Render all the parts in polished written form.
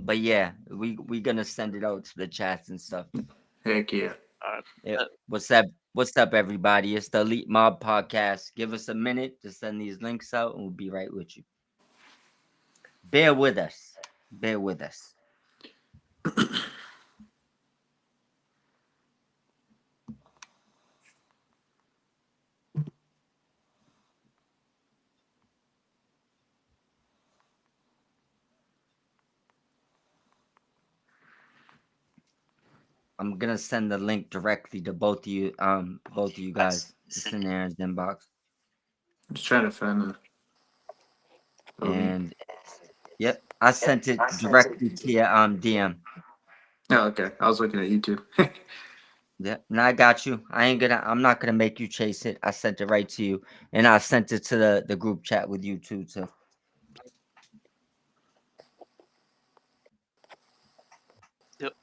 But yeah, we gonna send it out to the chats and stuff. Heck yeah. Yep. Uh, What's up? What's up, everybody? It's the Elite Mob Podcast. Give us a minute to send these links out, and we'll be right with you. Bear with us. Bear with us. I'm gonna send the link directly to both of you guys. It's in Aaron's inbox, I'm just trying to find the. Oh, and yep, I sent it directly to your DM. okay. I was looking at YouTube. Yep, and I got you. I'm not gonna make you chase it. I sent it right to you, and I sent it to the group chat with you too. So yep.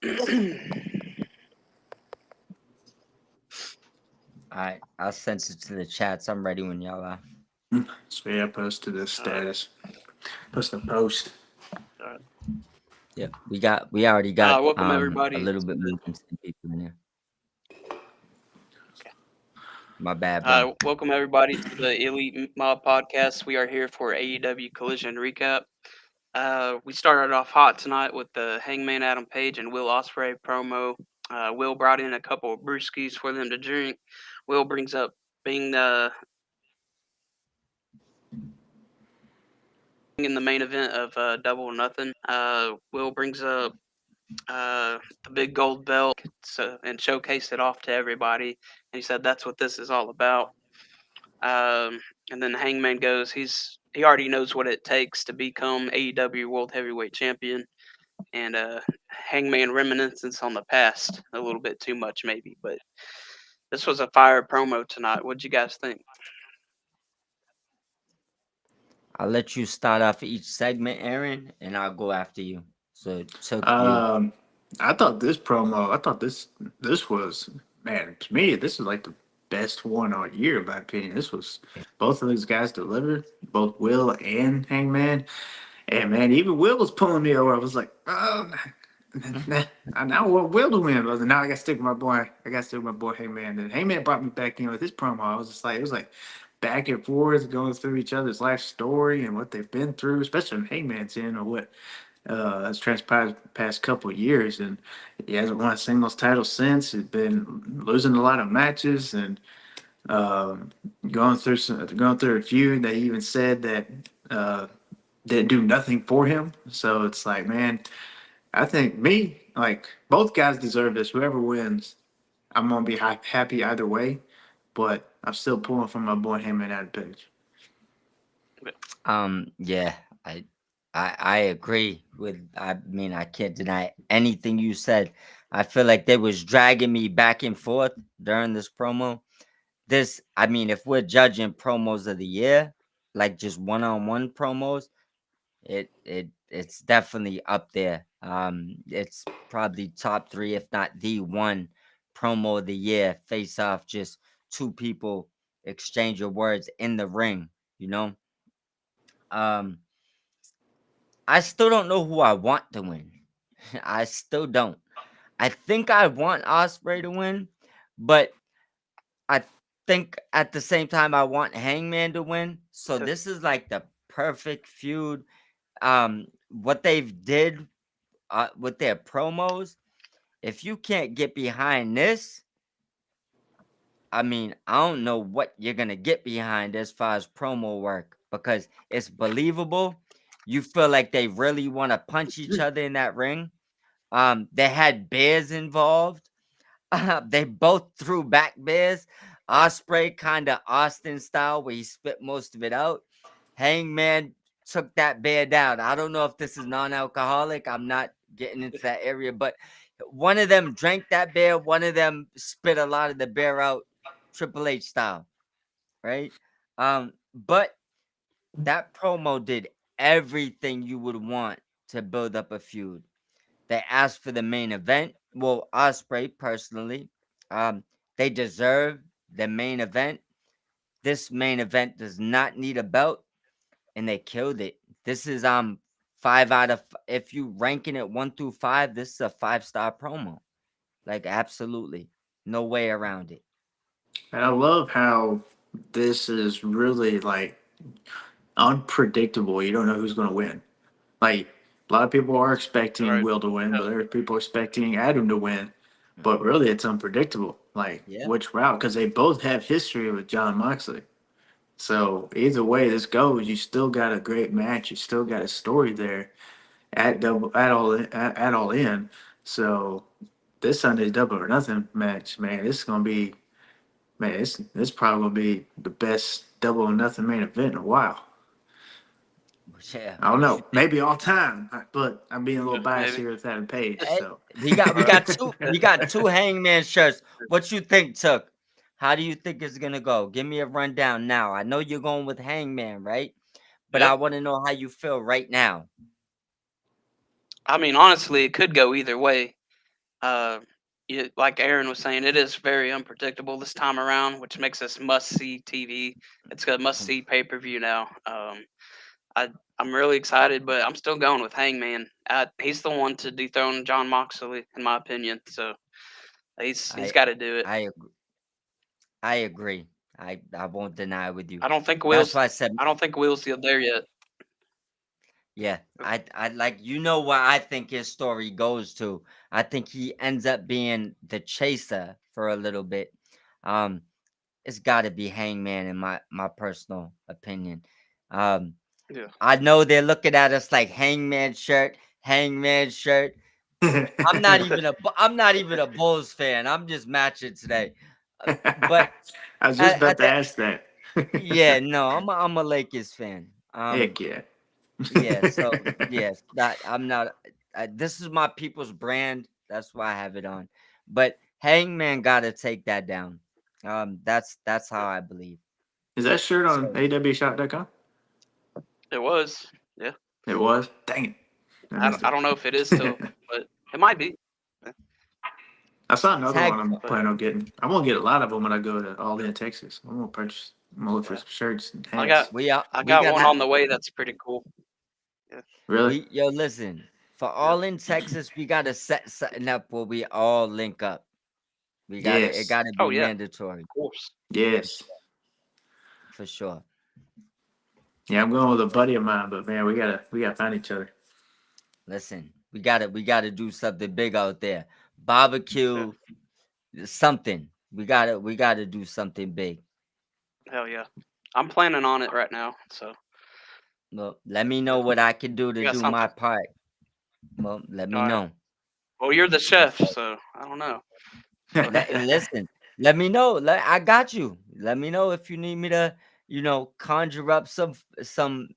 all right, I sent it to the chats. I'm ready when y'all are. So yeah, I posted this All right. status. Post a post. All right. Yep, we already got Welcome a everybody little to bit the more than 10 people in there. My bad, bro. welcome everybody to the Elite Mob Podcast. We are here for AEW Collision recap. We started off hot tonight with the Hangman Adam Page and Will Ospreay promo. Will brought in a couple of brewskis for them to drink. Will brings up being in the main event of Double or Nothing. Will brings up the big gold belt and showcased it off to everybody. And he said that's what this is all about. And then Hangman goes, he already knows what it takes to become AEW World Heavyweight Champion. And Hangman reminiscence on the past a little bit too much maybe, but this was a fire promo tonight. What'd you guys think? I'll let you start off each segment, Aaron, and I'll go after you. So it took you. Um, I thought this promo. I thought this was, man, to me this is like the best one all year in my opinion. This was both of these guys delivered, both Will and Hangman. And man, even Will was pulling me over. I was like, oh, I now want Will to win. But now I got to stick with my boy. I got to stick with my boy Hangman. And Hangman brought me back in with his promo. I was just like, it was like back and forth, going through each other's life story and what they've been through, especially in Hangman's in or what has transpired the past couple of years. And he hasn't won a singles title since. He's been losing a lot of matches and um, going through a feud. They even said that. Didn't do nothing for him. So it's like, man, I think me, like, both guys deserve this. Whoever wins, I'm gonna be happy either way. But I'm still pulling for my boy Heyman out of Page. Yeah, I agree with. I mean, I can't deny anything you said. I feel like they was dragging me back and forth during this promo. I mean, if we're judging promos of the year, like just one-on-one promos, it's definitely up there. It's probably top three, if not the one promo of the year. Face off, just two people exchange your words in the ring. You know, um, I still don't know who I want to win. I still don't. I think I want Osprey to win, but I think at the same time I want Hangman to win. So Yeah. this is like the perfect feud. What they've did with their promos, if you can't get behind this, I mean, I don't know what you're gonna get behind as far as promo work because it's believable. You feel like they really want to punch each other in that ring. They had bears involved. They both threw back bears. Osprey kind of Austin style, where he spit most of it out. Hangman took that bear down. I don't know if this is non-alcoholic. I'm not getting into that area, but one of them drank that beer. One of them spit a lot of the beer out, Triple H style, right? But that promo did everything you would want to build up a feud. They asked for the main event. Well, Osprey personally, um, they deserve the main event. This main event does not need a belt, and they killed it. This is 5 out of if you ranking it 1 through 5, this is a 5-star promo. Like absolutely, no way around it. And I love how this is really like unpredictable. You don't know who's going to win. Like a lot of people are expecting Right. Will to win, Yeah. but there are people expecting Adam to win. But really, it's unpredictable. Like Yeah, which route? Because they both have history with John Moxley. So either way this goes, you still got a great match. You still got a story there at all in. So this Sunday's double or nothing match, man. This is gonna be man. This probably gonna be the best double or nothing main event in a while. yeah. I don't What you know, think? maybe all time, but I'm being a little Yeah, biased maybe. here with Adam Page. Hey, So we got we got two we got two Hangman shirts. What you think, Took? How do you think it's gonna go? Give me a rundown now. I know you're going with Hangman, right? But Yeah. I want to know how you feel right now. I mean, honestly, it could go either way. Uh, like Aaron was saying, it is very unpredictable this time around, which makes us must see TV. It's a must Mm, see pay per view now. I I'm really excited, but I'm still going with Hangman. He's the one to dethrone John Moxley, in my opinion. So he's I got to do it. I I agree. I won't deny with you. I don't think That's Will's why I said I don't think Will's there yet. yeah. I like where I think his story goes to. I think he ends up being the chaser for a little bit. Um, it's got to be Hangman in my personal opinion. Um, Yeah. I know they're looking at us like Hangman shirt, Hangman shirt. I'm not even a Bulls fan. I'm just matching today. But I was just about at to the ask that. yeah, no, I'm a Lakers fan. Heck yeah. Yeah, so yes, that I'm not. This is my people's brand. That's why I have it on. But Hangman got to take that down. That's how I believe. Is that shirt on So awshop.com? It was. Yeah. It was. Dang it, I missed I don't know if it is still, it. but it might be. Yeah, I saw another tag. one I'm but planning on getting. I'm gonna get a lot of them when I go to All In Texas. I'm gonna purchase. I'm gonna look for yeah. some shirts and I got hats. I We got got one on the way that's pretty cool. Yeah. Really? we yo listen for Yeah. all in Texas. We got to set something up where we all link up. We got to it Yes. got to Oh be yeah, mandatory of course. Yes. for sure. Yeah, I'm going with a buddy of mine, but man, we gotta find each other. Listen, we got to do something big out there. Yeah. Barbecue, something. We got to do something big. Hell yeah. I'm planning on it right now. So Well, let me yeah, know what I can do to we got do my something. part. Well, let me All right. know. Well, you're the That's chef, all. so I don't know. So Listen, let me know. I got you. Let me know if you need me to, conjure up some,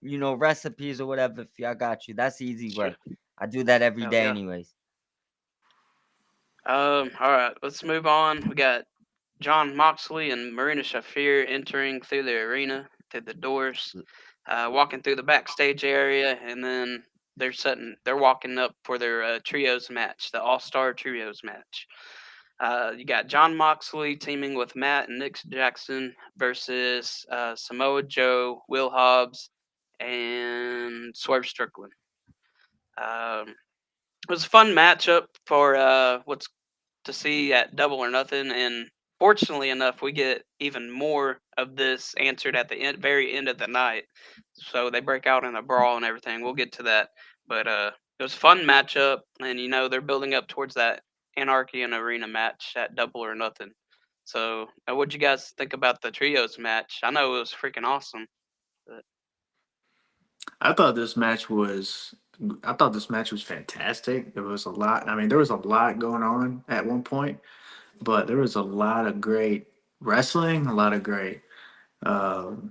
recipes or whatever. If I got you, that's easy sure. work. I do that every Hell day, yeah. anyways. All right. Let's move on. We got John Moxley and Marina Shafir entering through the arena, through the doors, walking through the backstage area, and then they're walking up for their trios match, the All Star Trios match. You got John Moxley teaming with Matt and Nick Jackson versus Samoa Joe, Will Hobbs, and Swerve Strickland. Um, it was a fun matchup for what's to see at Double or Nothing, and fortunately enough, we get even more of this answered at the very end of the night. So they break out in a brawl and everything. We'll get to that, but it was a fun matchup, and they're building up towards that Anarchy and Arena match at Double or Nothing. So, what'd you guys think about the trios match? I know it was freaking awesome. But I thought this match was I thought this match was fantastic. There was a lot. I mean, there was a lot going on at one point, but there was a lot of great wrestling, a lot of great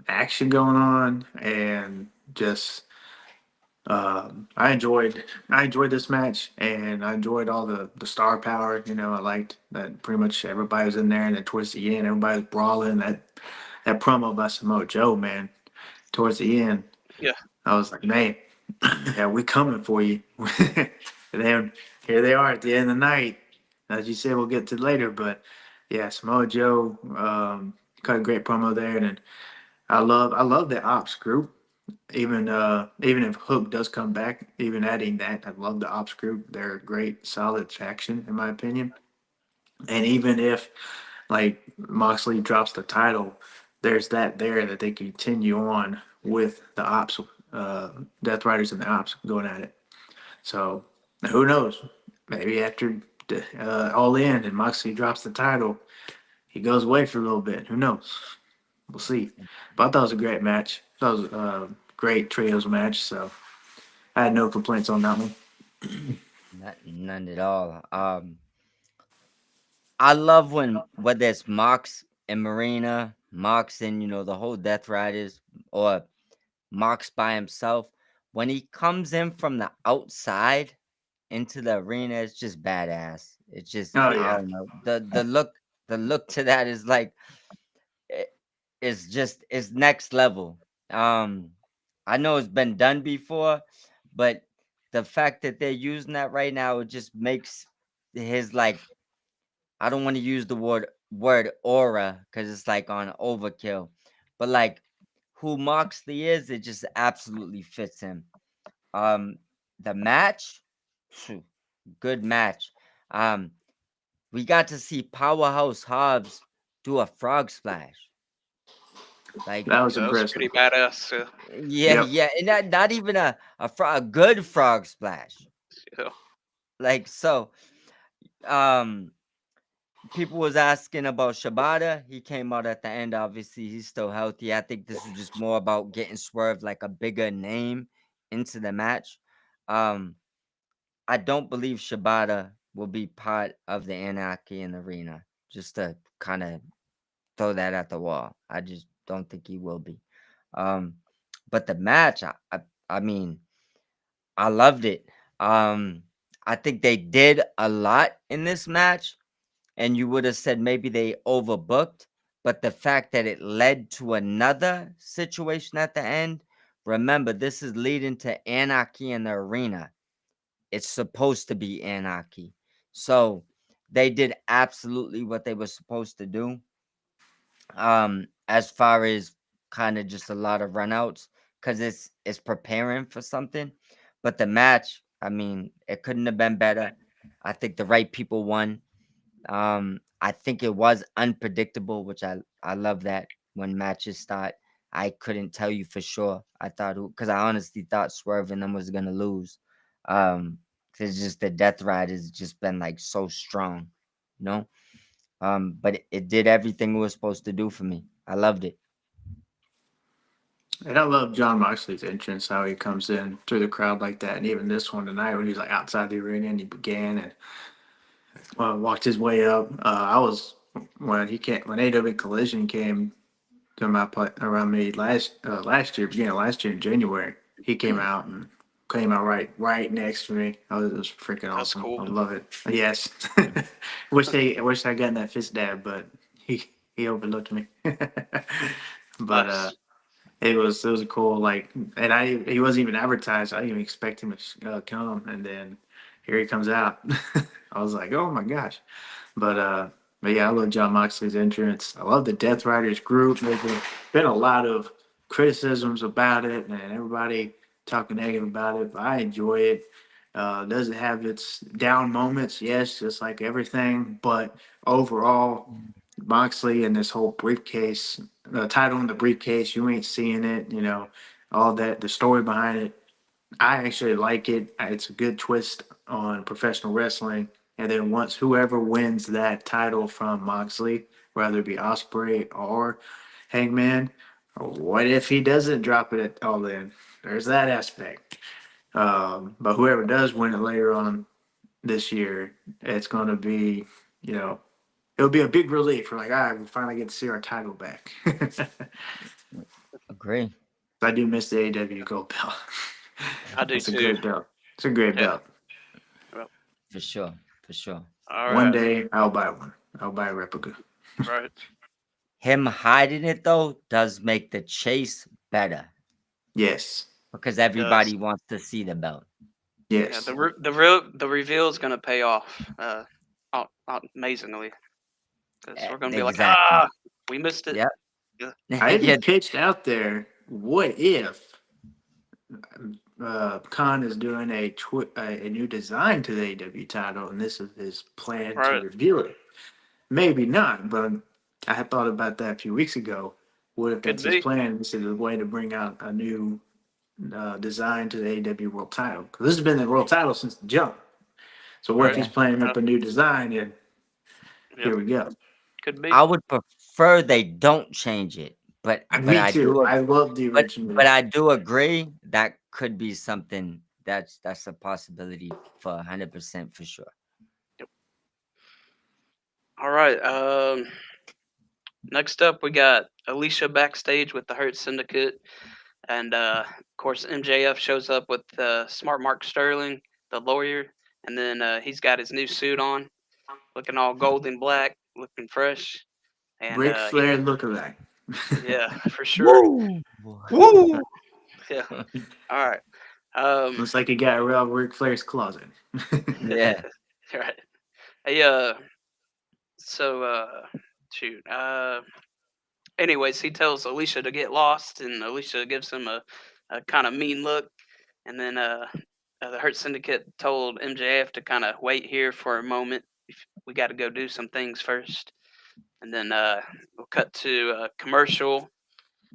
action going on, and just I enjoyed this match, and I enjoyed all the star power. I liked that pretty much everybody was in there, and then towards the end, everybody was brawling. That promo by Samoa Joe, man, towards the end, yeah, I was like, man, yeah, we coming for you. And then here they are at the end of the night. As you said, we'll get to later, but yeah, Samoa Joe cut a great promo there, and I love the Ops group. Even if Hook does come back, even adding that, I love the Ops group. They're a great, solid faction in my opinion. And even if like Moxley drops the title, there's that there that they continue on with the Ops, uh, Death Riders and the Ops going at it. So who knows? Maybe after All In and Moxley drops the title, he goes away for a little bit. Who knows? We'll see. But I thought it was a great match. That was a great trios match. So I had no complaints on that one. None at all. I love when whether it's Mox and Marina, Mox and the whole Death Riders, or Mox by himself. When he comes in from the outside into the arena, it's just badass. It's just Oh I yeah, don't know the look to that is like it, it's next level. Um, I know it's been done before, but the fact that they're using that right now, it just makes his like I don't want to use the word aura because it's like on overkill, but like who Moxley is, it just absolutely fits him. Um, the match, phew, good match. Um, we got to see Powerhouse Hobbs do a frog splash. Like, that was that was impressive. pretty badass. yeah, Yep, yeah, and not even a good frog splash. Yeah. Like so, um, people was asking about Shibata. He came out at the end. Obviously, he's still healthy. I think this was just more about getting Swerve like a bigger name into the match. Um, I don't believe Shibata will be part of the Anarchy in the Arena. Just to kind of throw that at the wall. I just don't think he will be. Um, but the match, I mean, I loved it. Um, I think they did a lot in this match, and you would have said maybe they overbooked, but the fact that it led to another situation at the end, remember, this is leading to Anarchy in the Arena. It's supposed to be Anarchy. So they did absolutely what they were supposed to do. As far as kind of just a lot of runouts, because it's preparing for something. But the match, I mean, it couldn't have been better. I think the right people won. I think it was unpredictable, which I love that when matches start. I couldn't tell you for sure. I thought because I honestly thought Swerve and them was gonna lose. 'Cause it's just the Death Ride has just been like so strong, you know. But it did everything it was supposed to do for me. I loved it. and I love John Moxley's entrance, how he comes in through the crowd like that, and even this one tonight when he's like outside the arena and he began and walked his way up. I was when AW Collision came to around me last year, beginning of last year in January. He came out right next to me. It was freaking That's awesome. I cool. love it. Yes, I wish I gotten that fist dab, but he overlooked me. But Nice. it was a cool and he wasn't even advertised. I didn't even expect him to come, and then here he comes out. I was like, oh my gosh. But uh, but yeah, I love John Moxley's entrance. I love the Death Riders group. Been a lot of criticisms about it, and everybody talking negative about it. But I enjoy it. Does it have its down moments? Yes, just like everything. But overall, Moxley and this whole briefcase, the title in the briefcase, you ain't seeing it, all that, the story behind it. I actually like it. It's a good twist on professional wrestling. And then once whoever wins that title from Moxley, whether it be Osprey or Hangman, what if he doesn't drop it at all in? There's that aspect. But whoever does win it later on this year, it's going to be, you know, it'll be a big relief. We're like, all right, we finally get to see our title back. Agree. I do miss the AW Gold Belt. I do It's a too. great belt. It's a great Yeah. belt. Well, For sure. For sure. all One right. day I'll buy one. I'll buy a replica. Right. Him hiding it though does make the chase better Yes. because It does. everybody wants to see the belt. Yeah. Yes. The reveal is gonna pay off. Amazingly, because we're gonna be like, Exactly. we missed it. Yep. Yeah. I Yeah. even pitched out there, what if Khan is doing a new design to the AW title, and this is his plan to Right. reveal it? Maybe not, but I had thought about that a few weeks ago. What if Could that's his be. plan? This is a way to bring out a new design to the AW World Title, because this has been the World Title since the jump. So what if Right. he's planning up a new design, and Yep. here we go. Could be. I would prefer they don't change it, but Me I too. do I love the but original. I do agree that could be something that's a possibility for 100% for sure. Yep. All right. Next up, we got Alicia backstage with the Hurt Syndicate, and of course MJF shows up with Smart Mark Sterling, the lawyer, and then he's got his new suit on, looking all gold and black, looking fresh, and Ric Flair lookalike. yeah, for sure. Woo! Woo! Yeah. All right. Um. Looks like he got around Ric Flair's closet. Yeah. Right. Hey. So. Shoot. Anyways, he tells Alicia to get lost, and Alicia gives him a kind of mean look. And then the Hurt Syndicate told MJF to kind of wait here for a moment. We got to go do some things first. And then we'll cut to a commercial.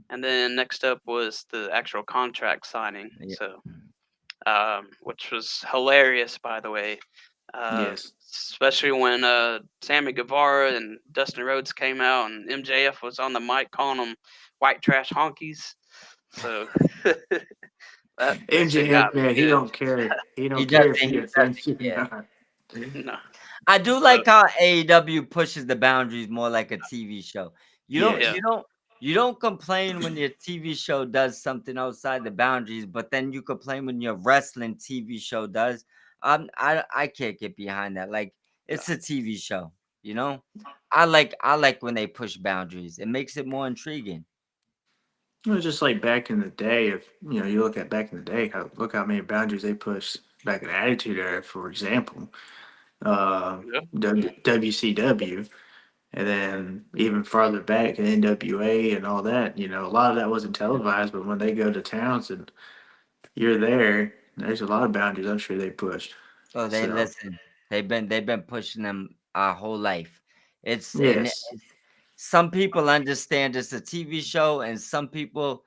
And then next up was the actual contract signing. Yeah. So, which was hilarious, by the way. Yes. Especially when Sammy Guevara and Dustin Rhodes came out, and MJF was on the mic calling them white trash honkies. So that shit MJF, got me man, he good. don't care. He He don't care doesn't if he he offends doesn't you or care. not. No. I do So like how AEW pushes the boundaries more like a TV show. You don't Yes. yeah, you don't you don't complain when your TV show does something outside the boundaries, but then you complain when your wrestling TV show does. I can't get behind that. Like no, it's a TV show, you know? I like when they push boundaries. It makes it more intriguing. It was just like back in the day. If you look at back in the day, look how many boundaries they pushed back in the Attitude Era, for example. yeah, WCW, and then even farther back in NWA and all that. A lot of that wasn't televised, but when they go to towns and you're there, there's a lot of boundaries I'm sure they pushed. Oh, they So listen. They've been pushing them our whole life. It's and yes, it's, some people understand it's a TV show, and some people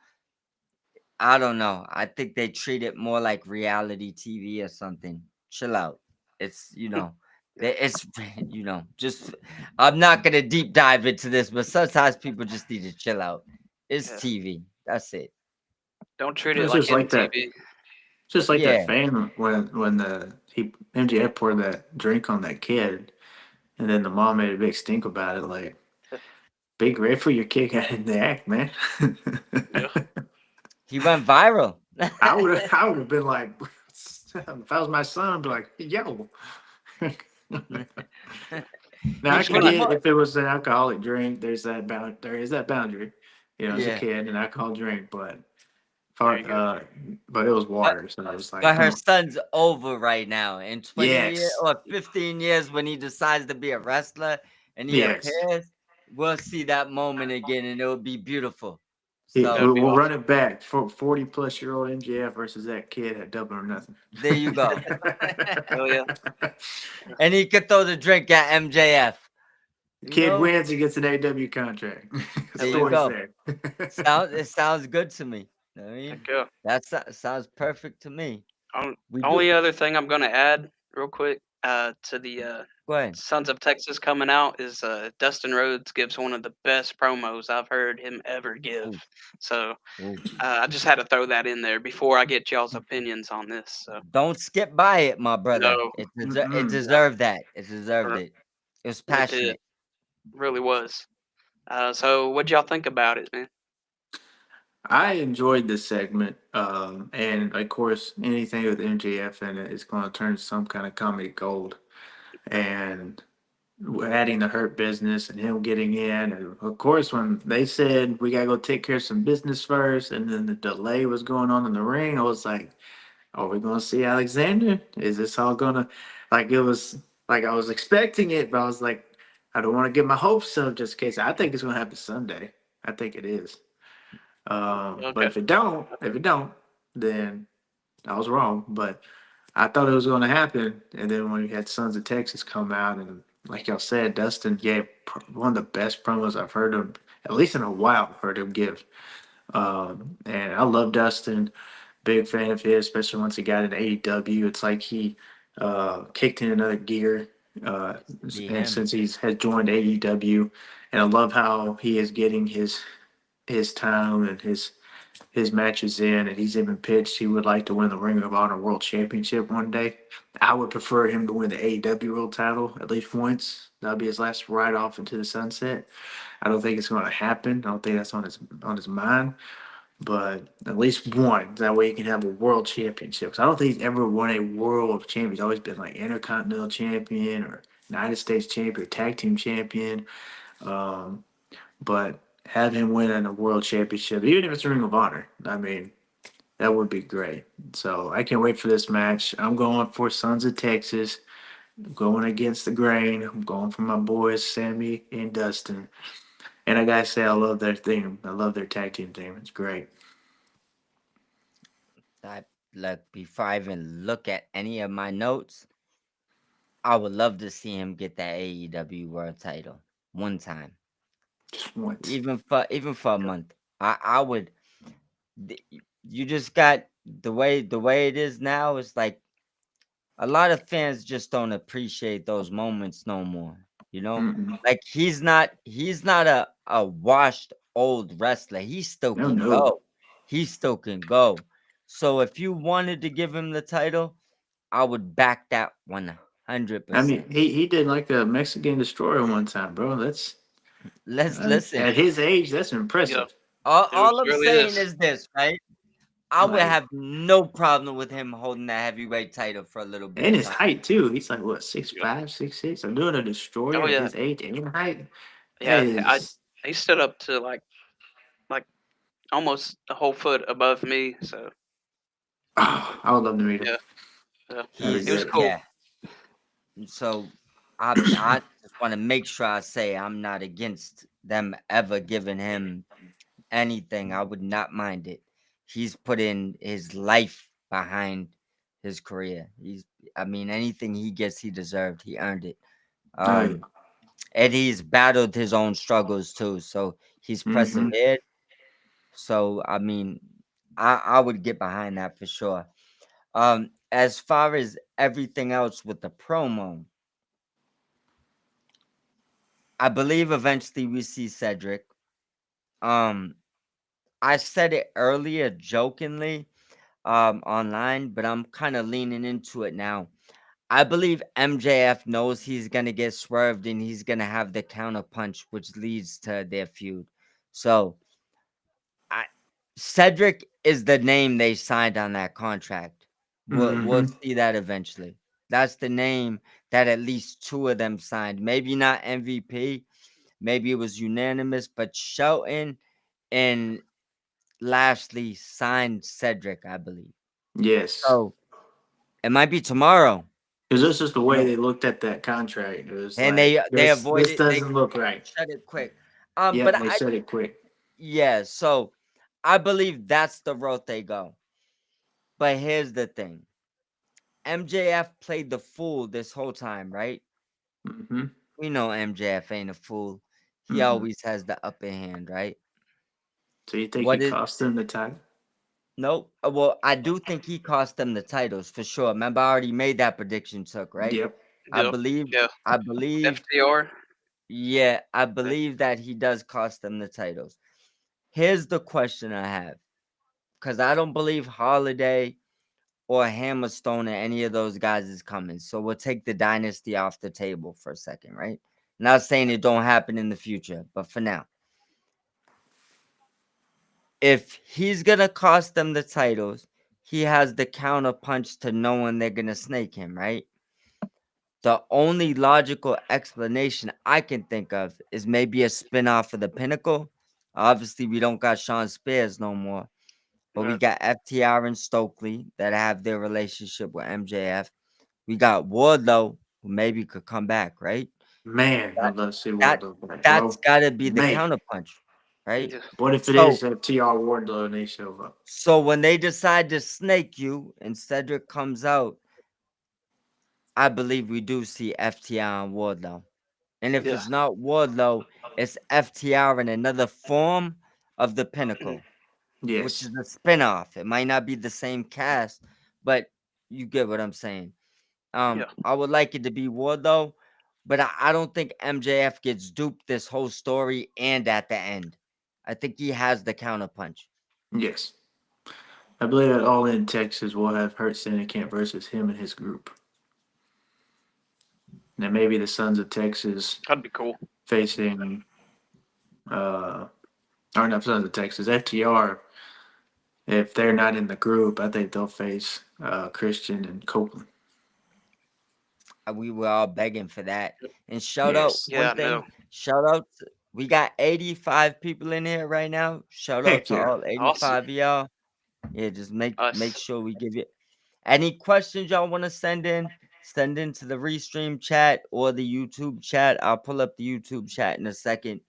I don't know. I think they treat it more like reality TV or something. Chill out. It's yeah, it's just I'm not gonna deep dive into this, but sometimes people just need to chill out. It's yeah. TV. That's it. Don't treat it it's like just like that. MTV. Just like that Yeah. fan when the he MJF poured that drink on that kid, and then the mom made a big stink about it. Like, big red for your kid got in the act, man. Yeah, He went viral. I would have been like, if I was my son, I'd be like, yo. Now He I can pretty try. get much if it was an alcoholic drink. There is that boundary. As a yeah. kid, an alcohol drink, but There you go. but it was But water, so I was like, but come her on. son's over right now. In 20 years Yes, or 15 years when he decides to be a wrestler and he yes. appears, we'll see that moment again and it'll be beautiful. That We'll, would So be we'll run awesome. it back for 40-plus-year-old MJF versus that kid at Double or Nothing. there you go. Hell yeah. And he could throw the drink at MJF. You Kid know, wins, he gets an AW contract. At there you least. Story go. there. Sounds good to me. I Heck mean, yeah. sounds perfect to me. We do. Only other thing I'm gonna add real quick to the Go ahead. Sons of Texas coming out is Dustin Rhodes gives one of the best promos I've heard him ever give. Ooh, So ooh. I just had to throw that in there before I get y'all's opinions on this. So Don't skip by it, my brother. no, It Mm-mm. deserved that. It deserved uh, it. It was it did, passionate. really was. So what'd y'all think about it, man? I enjoyed this segment, and of course, anything with MJF in it is going to turn some kind of comedy gold. And adding the Hurt Business and him getting in, and of course, when they said we gotta go take care of some business first, and then the delay was going on in the ring, I was like, "Are we gonna see Alexander? Is this all gonna like?" It was like I was expecting it, but I was like, I don't want to get my hopes up just in case. I think it's gonna happen Sunday. I think it is. But Okay. if it don't, then I was wrong. But I thought it was going to happen. And then when you had Sons of Texas come out, and like y'all said, Dustin gave one of the best promos I've heard him, at least in a while, heard him give. And I love Dustin. Big fan of his, especially once he got in AEW. It's like he kicked in another gear. Uh, Be and him. since he's has joined AEW, and I love how he is getting his time and his matches in, and he's even pitched he would like to win the Ring of Honor World Championship one day. I would prefer him to win the AEW World Title at least once. That'll be his last ride off into the sunset. I don't think it's going to happen. I don't think that's on his mind, but at least one. That way he can have a World Championship. 'Cause I don't think he's ever won a World Champion. He's always been like Intercontinental Champion or United States Champion or Tag Team Champion. Um, but have him win in a World Championship, even if it's Ring of Honor. I mean, that would be great. So I can't wait for this match. I'm going for Sons of Texas. I'm going against the grain. I'm going for my boys Sammy and Dustin. And I gotta say, I love their theme. I love their tag team theme. It's great. I look before I even look at any of my notes. I would love to see him get that AEW World Title one time, Just once. even for a month. I would. You just got the way it is now. It's like a lot of fans just don't appreciate those moments no more. You know, Mm-mm. like he's not a washed old wrestler. He still No, can no. go. He still can go. So if you wanted to give him the title, I would back that I mean, 100%. he did like a Mexican destroyer one time, bro. That's Let's listen. at his age, that's Yeah, impressive. it All I'm surely saying is. is this, right? I would Like, have no problem with him holding that heavyweight title for a little bit and of his time. height too. He's like what, six Yeah. five, 6'6"? I'm doing a destroyer Oh at yeah, his age and height. That yeah. is, He stood up to like almost a whole foot above me. So oh, I would love to meet him. yeah, yeah. That'd be He was He's great. cool. yeah. So I just want to make sure I say I'm not against them ever giving him anything. I would not mind it. He's put in his life behind his career. I mean, anything he gets, he deserved. He earned it. Oh yeah. And he's battled his own struggles too. So he's Mm-hmm. persevered. So I mean, I would get behind that for sure. As far as everything else with the promo, I believe eventually we see Cedric. Um, I said it earlier jokingly online, but I'm kind of leaning into it now. I believe MJF knows he's gonna get swerved and he's gonna have the counter punch, which leads to their feud. So I Cedric is the name they signed on that contract. We'll Mm-hmm. see that eventually. That's the name that at least two of them signed. Maybe not MVP, maybe it was unanimous, but Shelton and Lashley signed Cedric, I believe. Yes. So it might be tomorrow. Because this is the You way know, they looked at that contract. It was and like they this avoided they doesn't look right. shut it quick. Yep, But they said it quick. yeah, so I believe that's the route they go. But here's the thing. MJF played the fool this whole time, right? Mm-hmm. we know MJF ain't a fool. He Hmm. always has the upper hand, right? So you think he What is cost him the title? Nope. Well, I do think he cost them the titles for sure. Remember, I already made that prediction, Took, right? Yep. I Yep. believe, Yeah. I believe, FTR. yeah, I Yeah. believe that he does cost them the titles. Here's the question I have, because I don't believe Holiday or Hammerstone or any of those guys is coming. So we'll take the dynasty off the table for a second, right? Not saying it don't happen in the future, but for now, if he's gonna cost them the titles, he has the counter punch to knowing they're gonna snake him, right? The only logical explanation I can think of is maybe a spin-off of the Pinnacle. Obviously, we don't got Sean Spears no more, but we Right. got FTR and Stokely that have their relationship with MJF. We got Wardlow, who maybe could come back, right? Man, That I'd love to see that Wardlow back, that's bro. gotta be the Man, counterpunch, right? Yeah. what if it So is TR Wardlow and they show up? so when they decide to snake you and Cedric comes out, I believe we do see FTR and Wardlow. And if Yeah. it's not Wardlow, it's FTR in another form of the Pinnacle, which Yes. is a spinoff. It might not be the same cast, but you get what I'm saying. Yeah. I would like it to be Wardlow, but I don't think MJF gets duped this whole story and at the end. I think he has the counterpunch. Yes. I believe that All In Texas will have Hurt Camp versus him and his group. And maybe the Sons of Texas That'd be cool. facing, or not Sons of Texas, FTR. If they're not in the group, I think they'll face Christian and Copeland. We were all begging for that. And shout out Yes. one Yeah. I know. thing, shout out we got 85 people in here right now. Shout out Heck to yeah. all Awesome. 85 of y'all. Yeah, just make Us. sure we give you any questions y'all want to send into the Restream chat or the YouTube chat. I'll pull up the YouTube chat in a second.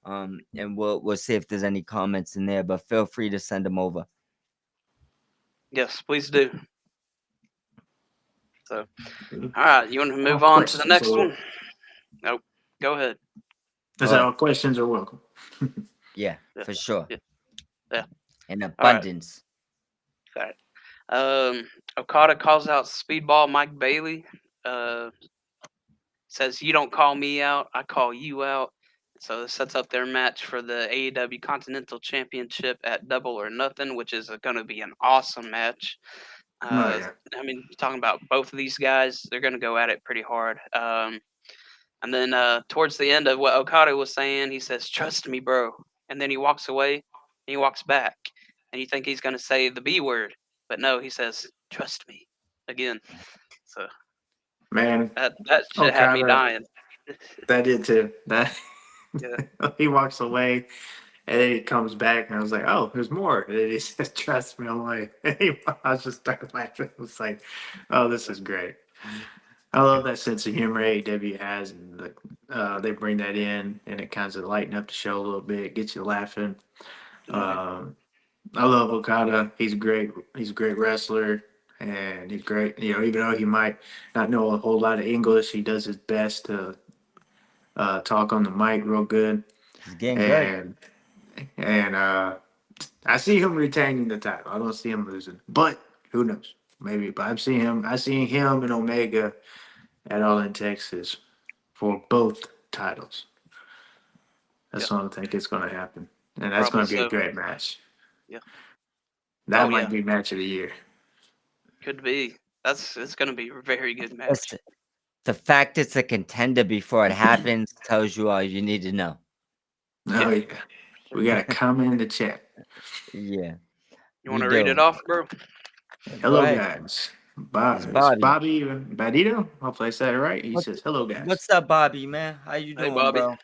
And we'll see if there's any comments in there, but feel free to send them over. Yes, please do. So, All all right. You want to move on to the questions next are one? welcome. Nope. Go ahead. I Go said ahead. all questions are welcome. Yeah, Yeah. for sure. Yeah. Yeah. In All right. abundance. All right. Okada calls out Speedball Mike Bailey. Uh, says you don't call me out, I call you out. So this sets up their match for the AEW Continental Championship at Double or Nothing, which is going to be an awesome match. Oh yeah. I mean, talking about both of these guys, they're going to go at it pretty hard. And then towards the end of what Okada was saying, he says, "Trust me, bro." And then he walks away and he walks back. And you think he's going to say the B word, but no, he says, "Trust me," again. So Man, that shit had me Okada, dying. that did too. That Yeah, he walks away and then he comes back and I was like, oh, there's more. And then he says, trust me, I'm like, I was just started laughing. It was like, oh, this is great. I love that sense of humor AEW has, and they bring that in, and it kind of lighten up the show a little bit, gets you laughing. mhm, Um, I love Okada. He's great. He's a great wrestler, and he's great. You know, even though he might not know a whole lot of English, he does his best to talk on the mic real good. He's getting good. And I see him retaining the title. I don't see him losing, but who knows? Maybe. But I'm seeing him. I see him and Omega at All in Texas for both titles. yeah, That's what I think is going to happen, and that's probably going to be a so. great match. Yeah. That Oh might yeah, be match of the year. could be. It's gonna be a very good match. Listen, the fact it's a contender before it happens tells you all you need to know. Oh Yeah. yeah, we got a comment in the chat. Yeah, You we want to read it do. off, bro? Go Hello ahead. guys. It's It's Bobby. Bobby Badito. Hopefully I said it right. He What's says hello guys. what's up, Bobby, man? How you Hey, doing, Bobby. bro?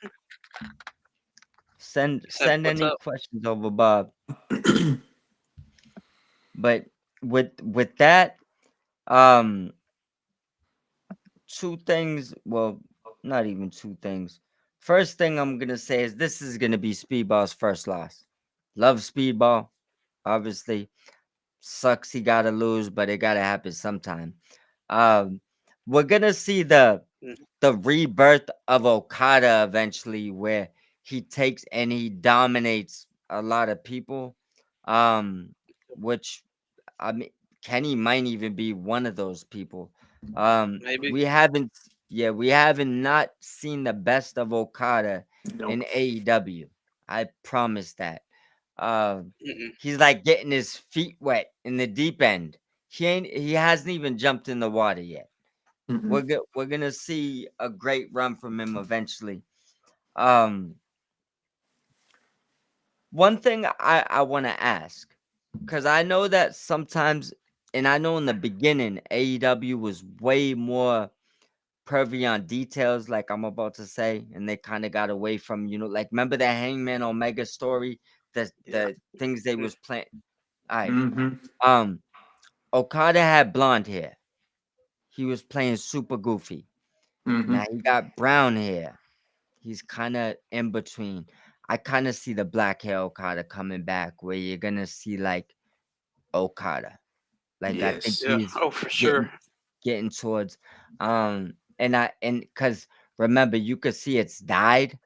Send He said, send "What's any up?" questions over, Bob. But with that, um, two things. Well, not even two things. First thing I'm gonna say is this is gonna be Speedball's first loss. Love Speedball, obviously. Sucks he gotta lose, but it gotta happen sometime. Um, we're gonna see the Mm, the rebirth of Okada eventually, where he takes and he dominates a lot of people. Um, which I mean, Kenny might even be one of those people. Maybe. We haven't, yeah, we haven't not seen the best of Okada in Nope. AEW. I promise that. Uh, Mm-mm. he's like getting his feet wet in the deep end. He hasn't even jumped in the water yet. Mm-mm. We're gonna see a great run from him eventually. Um, One thing I want to ask, because I know that sometimes, and I know in the beginning, AEW was way more privy on details, like I'm about to say, and they kind of got away from, like, remember the Hangman Omega story, Yeah. the things they Mm. was playing. All right, Mm-hmm. um, Okada had blonde hair. He was playing super goofy. Mm-hmm. Now he got brown hair. He's kind of in between. I kind of see the black hair Okada coming back, where you're gonna see like Okada. Like I think Yes. Yeah. he's Oh, for sure. getting towards and because remember you could see it's dyed.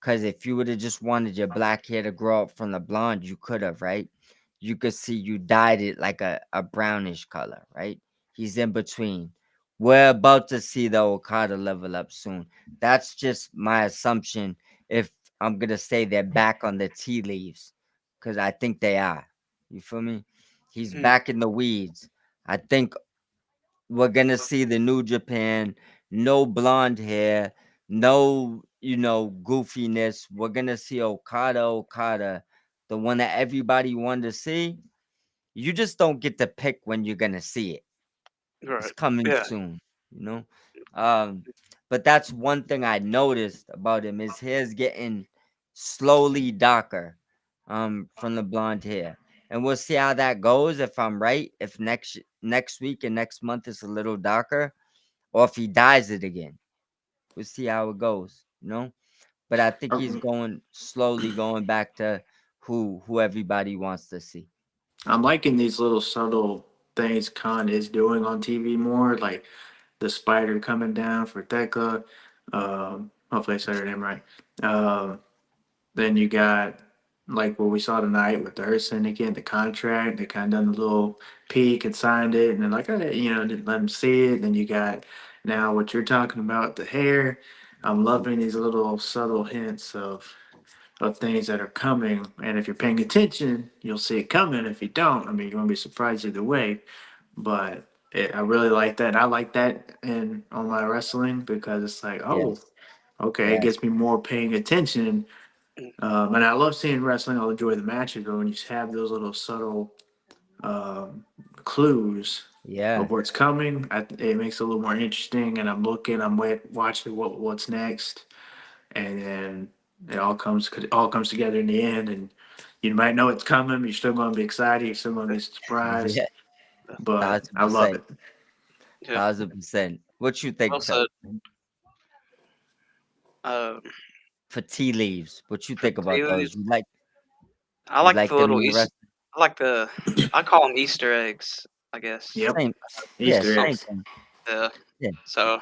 Because if you would have just wanted your black hair to grow up from the blonde, you could have, right? You could see you dyed it like a brownish color, right? He's in between. We're about to see the Okada level up soon. That's just my assumption. If I'm gonna say they're back on the tea leaves, because I think they are. You feel me? He's Mm. back in the weeds. I think we're gonna see the New Japan, no blonde hair, no, goofiness. We're gonna see Okada, the one that everybody wanted to see. You just don't get to pick when you're gonna see it. It's Right. coming Yeah. soon, you know. Um, but that's one thing I noticed about him. His hair's getting slowly darker, from the blonde hair, and we'll see how that goes. If I'm right, if next week and next month is a little darker, or if he dyes it again, we'll see how it goes. But I think he's going slowly going back to who everybody wants to see. I'm liking these little subtle things Khan is doing on TV more, like the spider coming down for Thecla. Hopefully I said her name right. Um, then you got like what we saw tonight with the Earth Syndicate, the contract. They kind of done a little peek and signed it, and then like, didn't let them see it. Then you got now what you're talking about, the hair. I'm loving these little subtle hints of things that are coming. And if you're paying attention, you'll see it coming. If you don't, I mean, you're gonna be surprised either way. But I really like that. I like that in on my wrestling because it's like, oh, Yes, okay, it yes, gets me more paying attention. Mm. And I love seeing wrestling. I'll enjoy the matches, but when you have those little subtle clues of yeah, what's coming, it makes it a little more interesting. And I'm looking, watching what's next, and then it all comes together in the end. And you might know it's coming, but you're still going to be excited. You're still going to be surprised. yeah, But thousand I love percent, it. Yeah. 1000%. What you Well think, Phil? said. Um, For tea leaves, what you for think about Taylor, those? I You like like the them little in your East. rest? I like the. I call them Easter eggs. I guess. Yep. Same, yeah, Easter Some. same eggs. thing. Yeah. Yeah, So,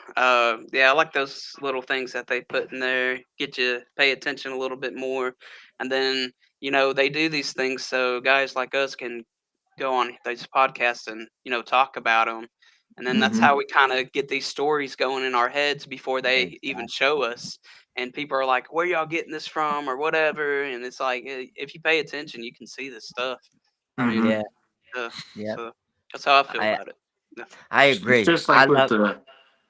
yeah, I like those little things that they put in there, get you pay attention a little bit more, and then they do these things so guys like us can go on these podcasts and talk about them, and then that's Mm-hmm. how we kind of get these stories going in our heads before they even exactly. show us. And people are like, "Where y'all getting this from?" or whatever, and it's like if you pay attention, you can see this stuff. I mean, Mm-hmm. Yeah, uh, yeah. so that's how I feel I about it. Yeah, I It's agree. just I like with love. the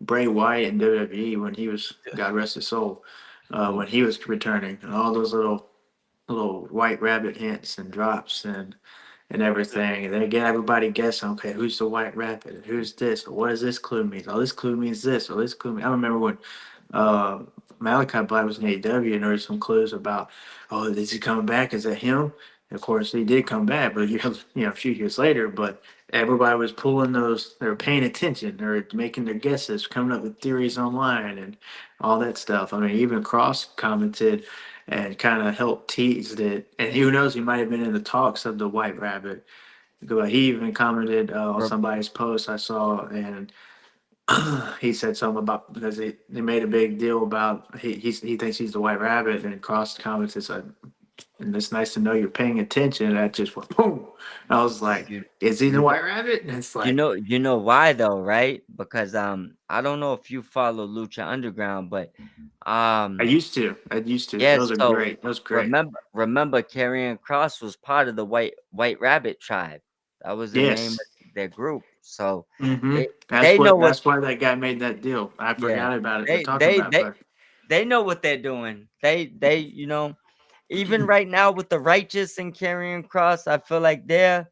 Bray Wyatt in WWE when he was, yeah, God rest his soul, when Oh, he was returning, and all those little white rabbit hints and drops and yeah, everything. And then again, everybody guessing, okay, who's the white rabbit? And who's this? Or what does this clue mean? Oh, this clue means this. Or this clue means. I remember when uh, Malachi Black was in AEW and there were some clues about, oh, is he coming back? Is that him? And of course, he did come back, but a few years later. But everybody was pulling those. They were paying attention. They were making their guesses, coming up with theories online and all that stuff. I mean, even Cross commented and kind of helped tease it. And who knows, he might have been in the talks of the White Rabbit. He even commented on re- somebody's post I saw, and he said something about because they made a big deal about he thinks he's the White Rabbit, and across the comments it said, and it's nice to know you're paying attention. And that just went boom. I was like, You is he the you White Rabbit? And it's like, you know why though, right? Because I don't know if you follow Lucha Underground, but I um used to. I used to. yeah, Those are so great. That was great. remember Karrion Cross was part of the White Rabbit tribe. That was the name Yes. of their group. So Mm-hmm. they know what That's why that guy made that deal. I yeah. forgot about it. They're They talking they about it, they but they know what they're doing. They even right now with the righteous and Karrion Cross, I feel like they're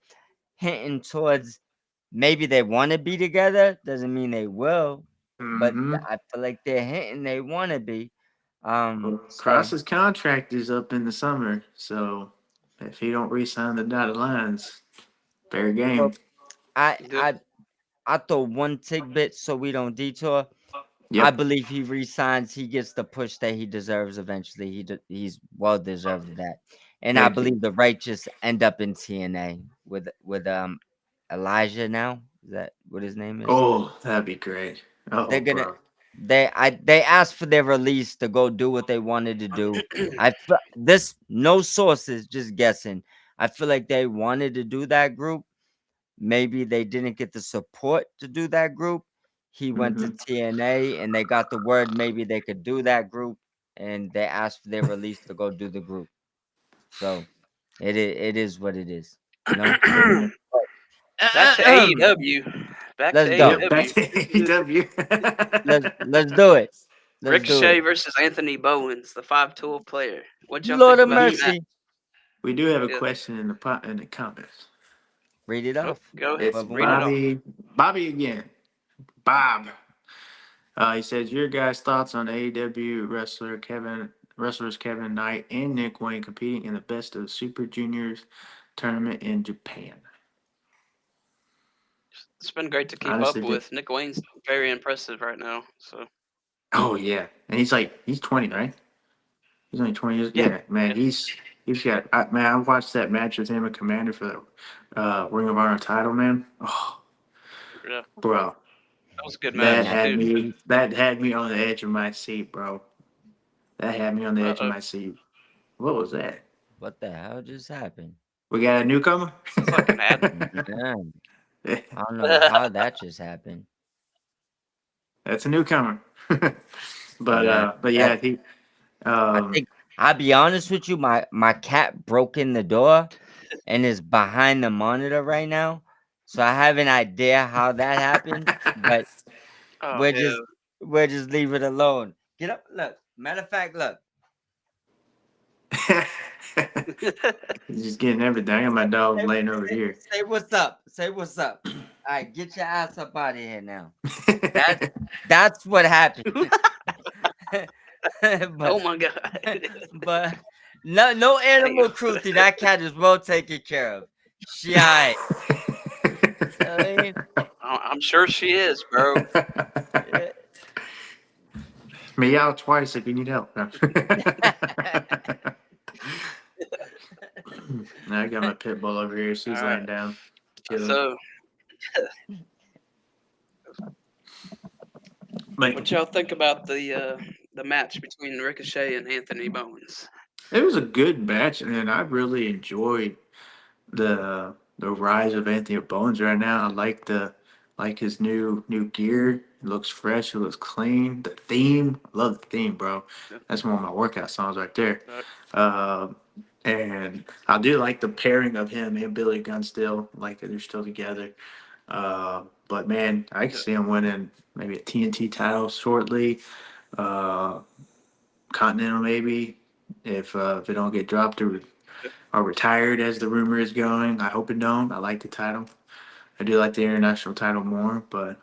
hinting towards maybe they want to be together. Doesn't mean they will, but mm-hmm. I feel like they're hinting they want to be. Well, So Cross's contract is up in the summer, so if he don't re-sign the dotted lines, fair game. well, I Yep. I I throw one tidbit so we don't detour. I Yep. believe he resigns. He gets the push that he deserves eventually. He's well deserved of that, and I Heck yeah. believe the righteous end up in TNA with Elijah. Now is that what his name is? Oh, that'd be great. They're Oh, gonna bro. they asked for their release to go do what they wanted to do. This no sources, just guessing. I feel like they wanted to do that group. Maybe they didn't get the support to do that group. He went to Mm-hmm. TNA and they got the word maybe they could do that group and they asked for their release to go do the group. So it is what it is, you know? Back to AEW. Back to Let's go. Yep, back AEW. to AEW. Let's do it. Let's do Ricochet it. versus Anthony Bowens, the 5-tool player. What y'all Lord think of we about the do match? mercy. we do have a Yeah. question in the comments. Read it Oh, off. go ahead. It's Whoever Read it wants. off. Bobby again. Bob. He says your guys' thoughts on AEW wrestlers Kevin Knight and Nick Wayne competing in the Best of Super Juniors tournament in Japan. It's been great to keep Honestly, up with. Nick Wayne's very impressive right now. So oh yeah, and he's 20, right? He's only 20 years. yeah, Yeah, man, yeah, he's got. Man, I watched that match with him and Commander for the Ring of Honor title, man. Oh, yeah. bro, That was a good That match too. that had me on the edge of my seat, bro. That had me on the edge of Uh-oh. my seat. What was that? what the hell just happened? We got a newcomer. It's like an ad. Man, I don't know how that just happened. That's a newcomer. Yeah, But that yeah, he I um think I'll be honest with you, my cat broke in the door and is behind the monitor right now. So I have an idea how that happened, but Oh we're hell. just we'll just leave it alone. Get up, look. Matter of fact, look. he's just getting everything. I got my dog Say, laying over here. say what's up. Say what's up. All right, get your ass up out of here now. That's that's what happened. but Oh my god. but no Damn. animal cruelty. That cat is well taken care of. She alright. I mean, I'm sure she is, bro. eh, Meow twice if you need help. No. I got my pit bull over here. All She's right. laying down, chilling. So, But what y'all think about the match between Ricochet and Anthony Bowens? it was a good match, and I really enjoyed the rise of Anthony Bones right now. I like his new gear. It looks fresh. It looks clean. The theme, I love the theme, bro. Yeah. That's one of my workout songs right there. Right. Um, and I do like the pairing of him and Billy Gunn still. Like they're still together. But man, I can Yeah. see him winning maybe a TNT title shortly. Uh, Continental maybe if it don't get dropped or retired as the rumor is going. I hope it don't. I like the title. I do like the international title more, but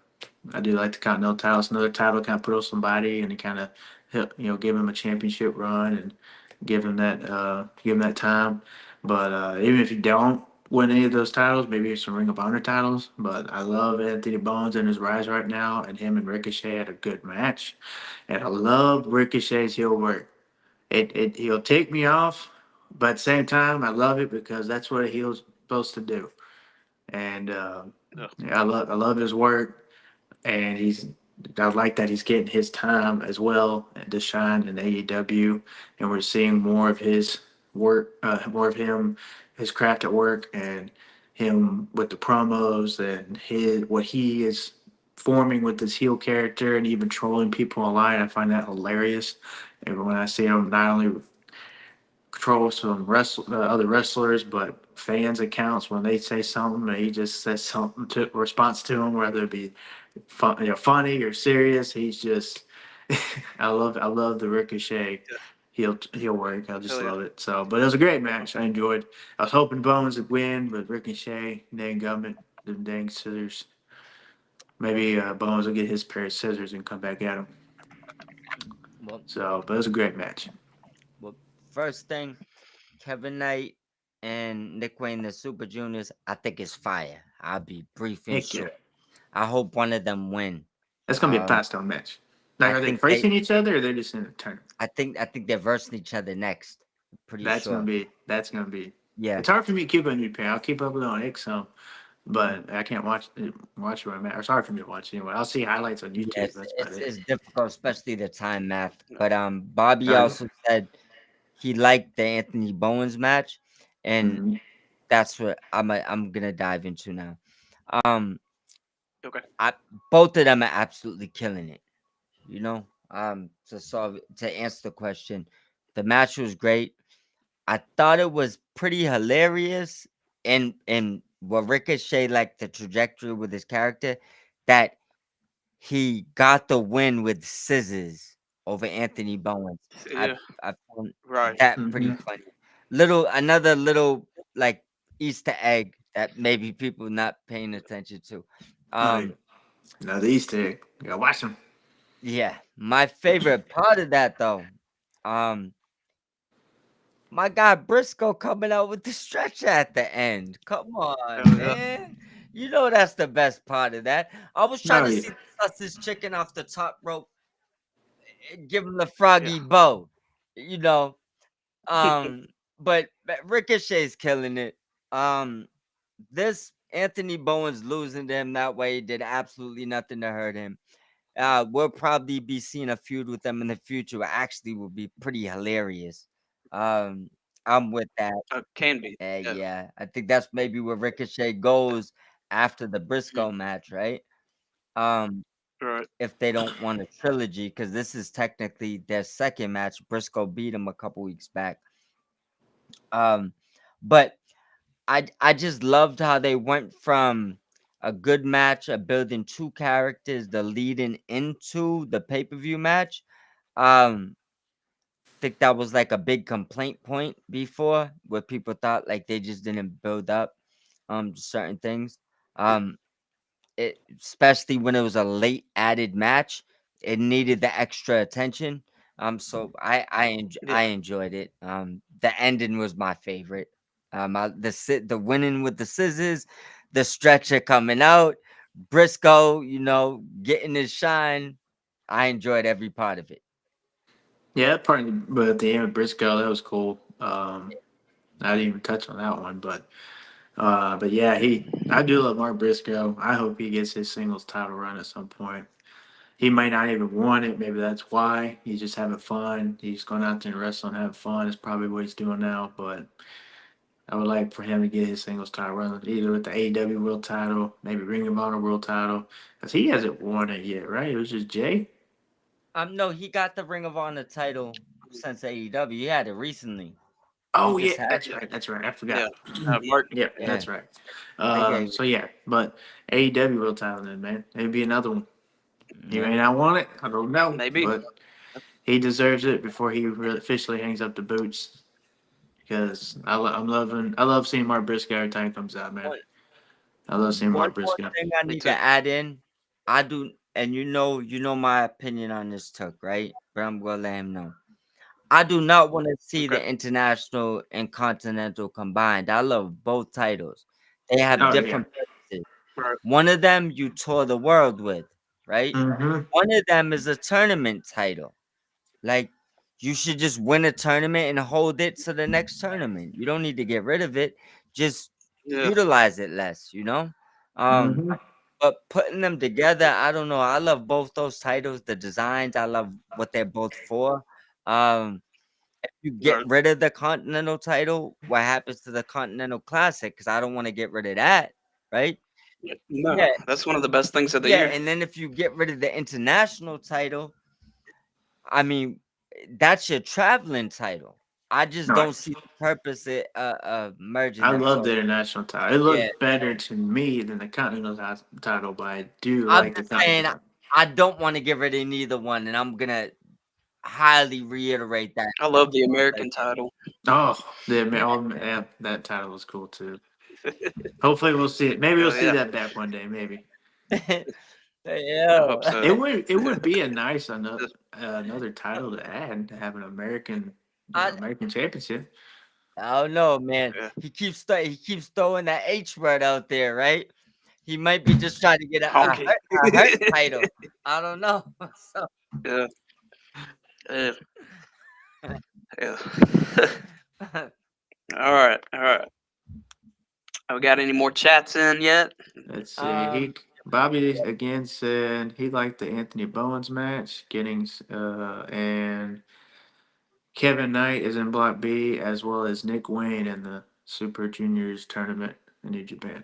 I do like the continental title. It's another title kind of put on somebody and kind of give him a championship run and give him that time. But even if you don't win any of those titles, maybe some Ring of Honor titles. But I love Anthony Bones and his rise right now, and him and Ricochet had a good match, and I love Ricochet's heel work. He'll take me off, but at the same time, I love it because that's what a heel's supposed to do. And Yeah. yeah, I love his work, and I like that he's getting his time as well to shine in AEW, and we're seeing more of his work, more of him, his craft at work, and him with the promos and his what he is forming with this heel character and even trolling people online. I find that hilarious. And when I see him not only troll some other wrestlers, but fans accounts when they say something, he just says something to response to them, whether it be funny or serious. He's just, I love the Ricochet Yeah. heel work. I just Hell yeah. love it. So, but it was a great match. I enjoyed. I was hoping Bones would win, but Ricochet, dang gummit, the dang scissors. Maybe Bones will get his pair of scissors and come back at him. Well, So, but it was a great match. well, first thing, Kevin Knight and Nick Wayne, the Super Juniors, I think is fire. I'll be brief and Heck yeah. short. I hope one of them win. That's gonna be a Um, pass down match. Like, I are they think they, facing each other or they're just in a tournament? I think they're versing each other next. Pretty That's gonna sure. be. That's gonna be. Yeah. It's hard for me to keep up in Japan. I'll keep up with it on X some, but I can't watch it when I'm at. It's hard for me to watch anyway. I'll see highlights on YouTube. Yes, That's about it's it. it's difficult, especially the time math. No. But Bobby Oh yeah. also said he liked the Anthony Bowens match, and Mm-hmm. that's what I'm gonna dive into now. Um, Okay. I both of them are absolutely killing it. You know, to answer the question, the match was great. I thought it was pretty hilarious, and what Ricochet like the trajectory with his character that he got the win with scissors over Anthony Bowens. I Yeah. I found Right. that pretty Mm-hmm. funny. Another little like Easter egg that maybe people not paying attention to. Oh yeah. Um, No, the Easter egg. You gotta watch them. yeah, my favorite part of that though, um, my guy Briscoe coming out with the stretcher at the end. Come on, Hell yeah. man. You know that's the best part of that. I was trying Oh to yeah. see the sausage chicken off the top rope give him the Yeah. froggy bow, you know. Um, but Ricochet's killing it. Um, this Anthony Bowen's losing to him that way did absolutely nothing to hurt him. We'll probably be seeing a feud with them in the future. Actually, will be pretty hilarious. Um, I'm with that. Can be. Yeah. Yeah, I think that's maybe where Ricochet goes after the Mm. Briscoe match, right? Um, Right. if they don't want a trilogy, because this is technically their second match. Briscoe beat him a couple weeks back. Um, but I just loved how they went from a good match of building two characters, the leading into the pay-per-view match. Think that was like a big complaint point before where people thought like they just didn't build up to certain things. Um especially when it was a late added match, it needed the extra attention. So Yeah. I enjoyed it. The ending was my favorite. The winning with the scissors, the stretcher coming out, Briscoe, getting his shine. I enjoyed every part of it. Yeah, that part. But at the end with Briscoe, that was cool. I didn't even touch on that one, but yeah, I do love Mark Briscoe. I hope he gets his singles title run at some point. He might not even want it. Maybe that's why he's just having fun. He's going out there and wrestling, having fun. It's probably what he's doing now. But I would like for him to get his singles title run, either with the AEW World Title, maybe Ring of Honor World Title, because he hasn't won it yet, right? It was just Jay. No, he got the Ring of Honor title since AEW. He had it recently. He Oh just yeah, had that's it. right. That's right. I Yeah. forgot. Mark. Yeah, Yeah, that's right. they gave So it. yeah, but AEW World Title, then man, maybe another one. He Yeah. may not want it. I don't know, Maybe. but he deserves it before he really officially hangs up the boots. Because I love seeing Mark Briscoe every time he comes out, man. I love seeing One Mark more Briscoe. thing I Me need to too. add in, I do, and you know my opinion on this Tuck, right? But I'm gonna let him know. I do not want to see Okay. the international and continental combined. I love both titles. They have Oh yeah. different purposes. Right. One of them you tour the world with, right? Mm-hmm. One of them is a tournament title. Like you should just win a tournament and hold it to the next tournament. You don't need to get rid of it. Just Yeah. utilize it less, you know? Um Mm-hmm. but putting them together, I don't know. I love both those titles, the designs. I love what they're both for. Um, if you get Or, rid of the Continental title, what happens to the Continental Classic? Because I don't want to get rid of that, right? no, Yeah, that's one of the best things of the yeah. year. And then if you get rid of the International title, I mean, that's your traveling title. I just No, don't see the purpose of merging I them. love So the international title. It yeah, looks better to me than the continental title, but I do I'm like the just saying continental. I don't want to get rid of neither one, and I'm gonna highly reiterate that. I love the Like, American title. Oh, yeah, that title was cool too. Hopefully, we'll see it. Maybe we'll see Yeah, that back one day. Maybe I hope yeah. so. it would be a nice another title to add to have an American I American championship. I don't know, man. Yeah. He keeps throwing that H word out there, right? He might be just trying to get Honky. a hurt title. I don't know. So Yeah, yeah, yeah. All right, all right. We got any more chats in yet? Let's see. um, He Bobby again said he liked the Anthony Bowens match, getting and Kevin Knight is in Block B, as well as Nick Wayne in the Super Juniors tournament in New Japan.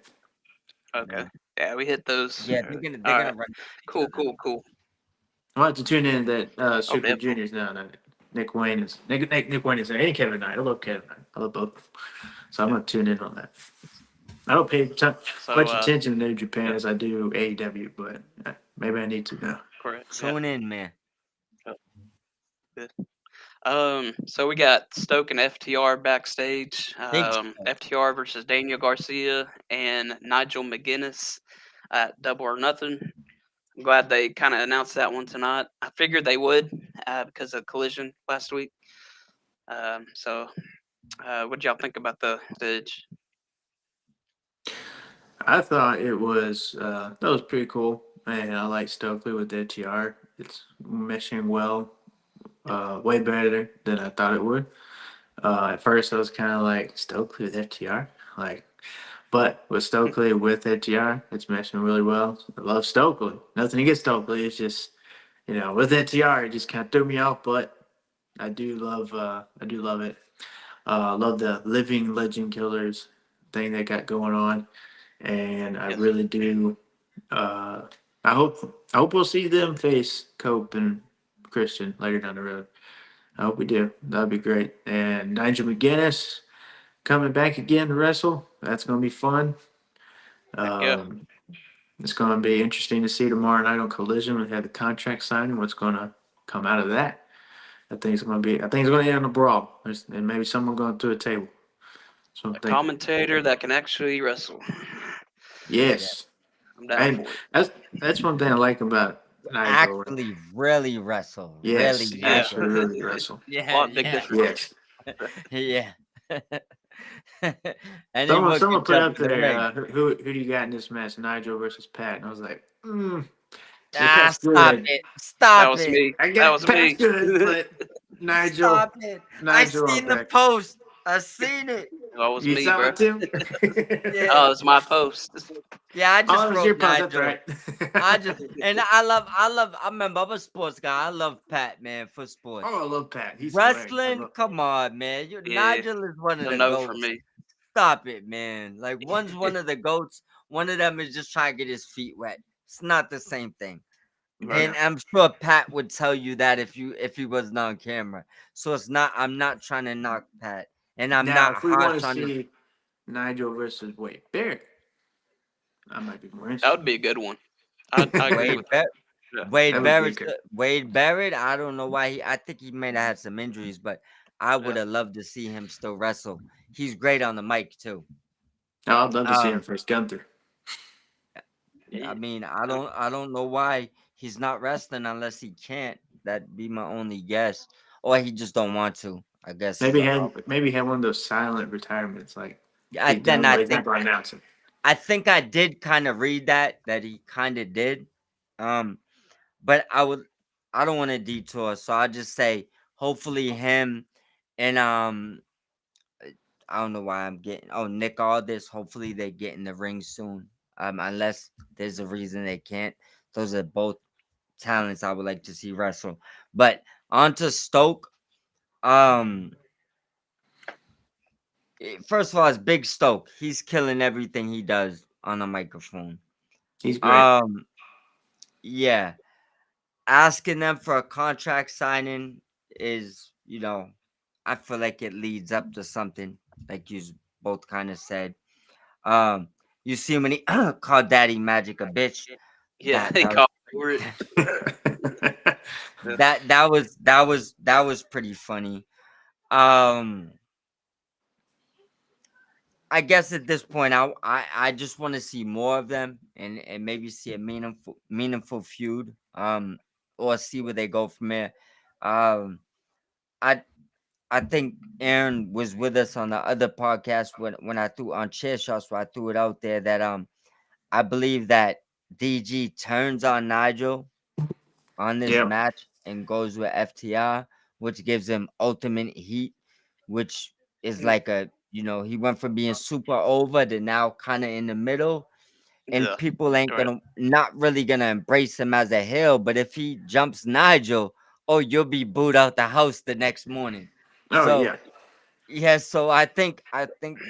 Okay. Yeah, we hit those. yeah, they're All gonna right. run each Cool, other. cool, cool. I'll have to tune in that Oh, Super definitely. Juniors now. No, Nick Wayne is there. And Kevin Knight. I love Kevin Knight. I love both. So I'm Yeah. gonna tune in on that. I don't pay So, much attention to New Japan yeah, as I do AEW, but maybe I need to now. correct. Yeah. Tune in, man. Oh, good. So we got Stoke and FTR backstage. Big stuff. FTR versus Daniel Garcia and Nigel McGuinness at Double or Nothing. I'm glad they kind of announced that one tonight. I figured they would because of Collision last week. What did y'all think about the stage? I thought it was that was pretty cool, and I like Stokely with the ATR. It's meshing well, way better than I thought it would. At first, I was kind of like Stokely with FTR, like, but with Stokely with FTR, it's meshing really well. I love Stokely. Nothing against Stokely. It's just with FTR, it just kind of threw me off. But I do love it. Love the living legend killers thing they got going on, and I Yes. really do. Uh, I hope we'll see them face Cope and Christian later down the road. I hope we do. That'd be great. And Nigel McGuinness coming back again to wrestle. That's going to be fun. Heck yeah. Um, it's going to be interesting to see tomorrow night on Collision. We have the contract signing. What's going to come out of that? I think it's going to end in a brawl. And maybe someone going through a table. So I'm A thinking. commentator that can actually wrestle. Yeah, Yes, I'm down and for it. that's one thing I like about Nigel. actually, really wrestle, Yes, really Yeah. wrestle. actually, really wrestle. A Yeah, lot big yeah, difference. Yes. yeah. Anyone Someone could put jump up in the there, ring. who do you got in this match? Nigel versus Pat, and I was like, if Ah, Pat's stop good, it! That Stop was it! me. I That got was Pat's me. good, but Nigel, Stop it! I Nigel, I'm seen the back. post. I seen it. That was You me, saw bro. it too? Yeah, Oh, it's my post. yeah. I Oh, just it was wrote your post. That's Nigel. right. I just and I love. I remember I'm a sports guy. I love Pat, man, for sports. Oh, I love Pat. He's hilarious. I Wrestling, love. come on, man. Yeah, Nigel is one it's of a the no for goats. me. Stop it, man. Like one's one of the goats. One of them is just trying to get his feet wet. It's not the same thing. Right. And Yeah. I'm sure Pat would tell you that if he wasn't on camera. So it's not. I'm not trying to knock Pat, and I'm Now, not if we want harsh to on his. see Nigel versus Wade Barrett, I might be more That interested. would be a good one. I agree Wade with that. Barrett. Yeah. That would be good. Wade Barrett. I don't know why he. I think he may have had some injuries, but I would Yeah. have loved to see him still wrestle. He's great on the mic too. Oh, I'd love to see him Um, face Gunther. I Yeah. mean, I don't know why he's not wrestling unless he can't. That'd be my only guess, or he just don't want to. I guess is Maybe had one of those silent retirements, like I he's then done, but he's not going to announce it. I think I did kind of read that he kind of did. Um, but I don't want to detour, so I'll just say hopefully him and I don't know why I'm getting Nick Aldis. Hopefully they get in the ring soon. unless there's a reason they can't. Those are both talents I would like to see wrestle. But on to Stoke. Um, First of all, it's Big Stoke. He's killing everything he does on a microphone. He's great. Um, yeah, asking them for a contract signing is, I feel like it leads up to something, like you both kind of said. Um, you see when he called Daddy Magic a bitch. Yeah, That they that was called for it. Yeah. that was pretty funny. Um, I guess at this point, I just want to see more of them and maybe see a meaningful feud. Or see where they go from there. Um, I I think Aaron was with us on the other podcast when I threw on chair shots, where I threw it out there that I believe that DG turns on Nigel on this Yep. match and goes with FTR, which gives him ultimate heat, which is like he went from being super over to now kind of in the middle. And Yeah. people ain't Right. not really gonna embrace him as a heel, but if he jumps Nigel, oh, you'll be booed out the house the next morning. Oh So yeah. yeah, so I think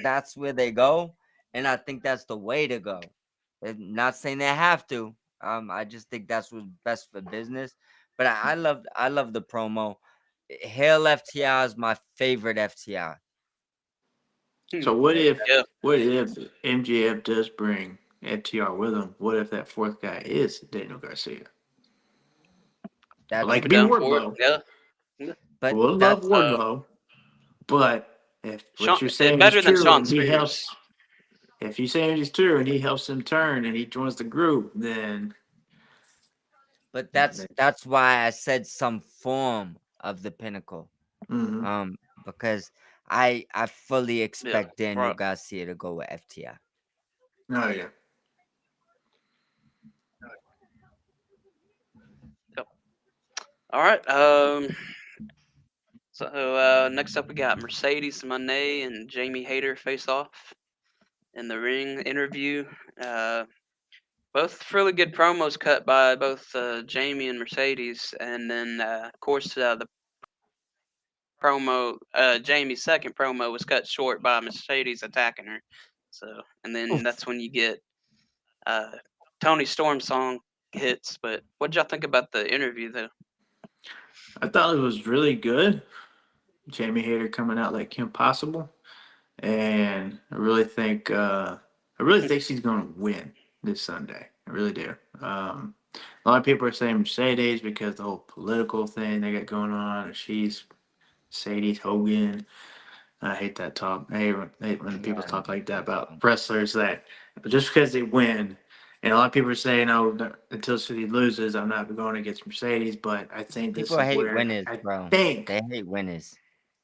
that's where they go, and I think that's the way to go. Not saying they have to. I just think that's what's best for business. But I love the promo. Hail FTR is my favorite FTR. So what Eh, if Yeah. what if MJF does bring FTR with him? What if that fourth guy is Daniel Garcia? I That's like I'm me down for it. Wardlow. Yeah. Yeah. but Would love that's Wardlow, but if what Sean, you're saying is better than true Sean and he helps, Spears. if you're saying he's true and he helps him turn and he joins the group, then but that's why I said some form of the pinnacle. mm-hmm. Because I fully Yeah. expect Daniel Right. Garcia to go with FTR. Oh yeah. Yep. All right. So next up we got Mercedes Moné and Jamie Hayter face off in the ring interview. Uh, both really good promos cut by both Jamie and Mercedes, and then of course the promo, Jamie's second promo was cut short by Mercedes attacking her. So, and then Oof. that's when you get uh, Tony Storm song hits. But what did y'all think about the interview though? I thought it was really good. Jamie Hayter coming out like Kim Possible, and I really think she's going to win this Sunday. I really do. A lot of people are saying Mercedes because the whole political thing they got going on. She's Sadie Hogan. I hate that talk. I hate when people Yeah, talk like that that's about fine. wrestlers that just because they win. And a lot of people are saying, "Oh, no, until City loses, I'm not going against Mercedes." But I think this People is hate where winners, I bro. think, They hate winners.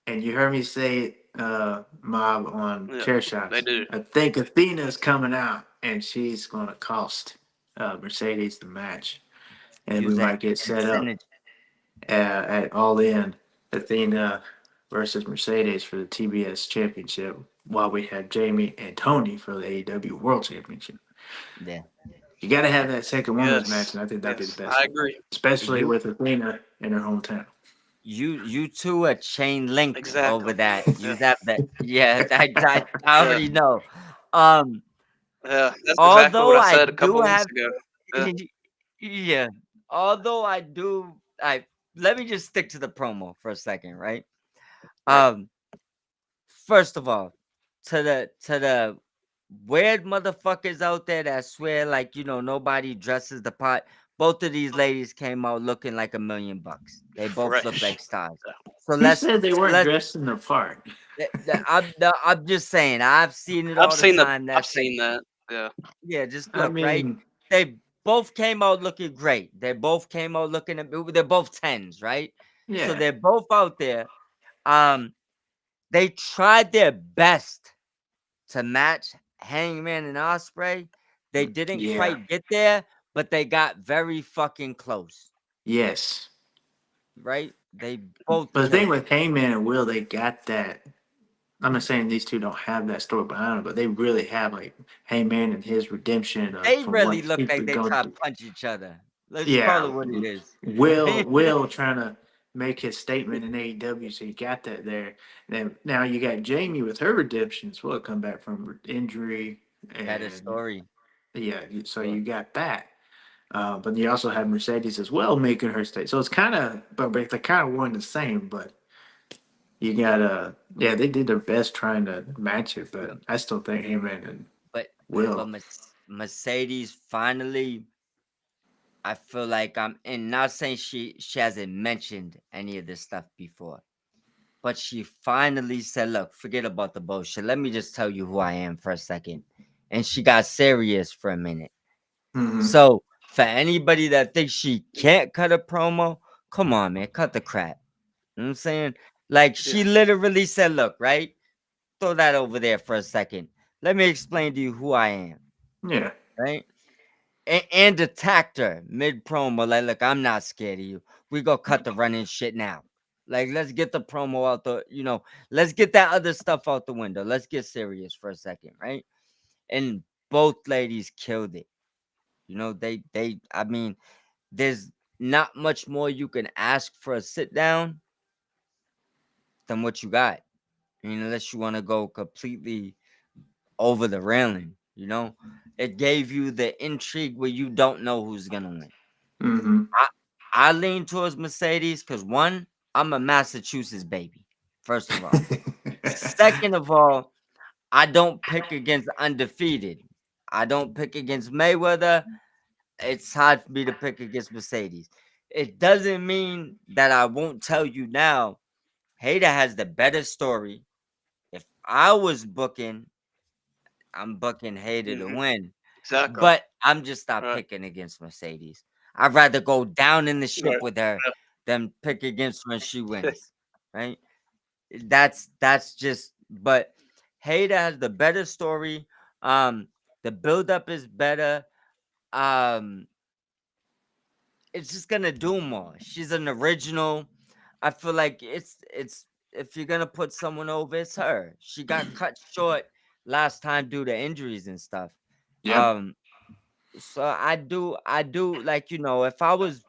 and you heard me say, Mob on Yeah, chair they shots. do. I think Athena's coming out, and she's going to cost Mercedes the match, and we Use that might get set up incentive. at All In Athena versus Mercedes for the TBS Championship, while we have Jamie and Tony for the AEW World Championship. Yeah. You got to have that second women's match, Yes, and I think that'd be the yes, best I one, agree. especially You with Athena in her hometown. you two are chain linked Exactly. over that. Yeah, You have that. Yeah, I yeah, already know. Um, yeah. That's exactly what although I I said a do couple weeks have, ago. Yeah, yeah. Although I do, I let me just stick to the promo for a second, right? right. Um, First of all, to the weird motherfuckers out there that swear like nobody dresses the part. Both of these ladies came out looking like $1,000,000. They both Right. look like stars. Yeah. So Who let's said they so weren't let's. dressed in the part? I'm just saying. I've seen it I've all the seen the. time. I've That's like, seen that. Yeah. yeah, just I look right. mean, They both came out looking great. They both came out looking. They're both tens, right? So yeah, they're both out there. Um, they tried their best to match Hangman and Osprey. They didn't yeah, quite get there, but they got very fucking close, yes. right? They both But the thing killed it. with Hangman and Will, they got that. I'm not saying these two don't have that story behind them, but they really have like Heyman and his redemption of They from what really look he's like been they going try to through. punch each other. Let's call Yeah, it what it is. Will trying to make his statement in AEW, so you got that there. Then now you got Jamie with her redemption as well, come back from injury, Better and story. yeah, so Sure. you got that. But you also have Mercedes as well making her state. So it's kind of, but they're kind of one and the same. But you got yeah, they did their best trying to match it, but I still think Heyman and But but Will. Mercedes finally, I feel like and not saying she hasn't mentioned any of this stuff before, but she finally said, "Look, forget about the bullshit. Let me just tell you who I am for a second." And she got serious for a minute. Hmm. So for anybody that thinks she can't cut a promo, come on, man, cut the crap. You know what I'm saying? Like Yeah. she literally said, "Look, right? Throw that over there for a second. Let me explain to you who I am." Yeah. Right? And attacked her mid promo. Like, look, I'm not scared of you. We go cut the running shit now. Like, let's get the promo out let's get that other stuff out the window. Let's get serious for a second, right? And both ladies killed it. I mean, there's not much more you can ask for a sit down than what you got. I mean, unless you want to go completely over the railing, it gave you the intrigue where you don't know who's gonna win. Hmm. I I lean towards Mercedes because one, I'm a Massachusetts baby. First of all, second of all, I don't pick against undefeated. I don't pick against Mayweather. It's hard for me to pick against Mercedes. It doesn't mean that I won't tell you now. Hater has the better story. If I was booking, I'm booking Hater to Hmm. win. Exactly. But I'm just not Right. picking against Mercedes. I'd rather go down in the ship Right. with her than pick against when she wins. Right? That's just but Hater has the better story. Um the buildup is better. Um it's just gonna do more. She's an original. I feel like it's if you're gonna put someone over, it's her. She got cut short last time due to injuries and stuff. Yep. Um So I do like if I was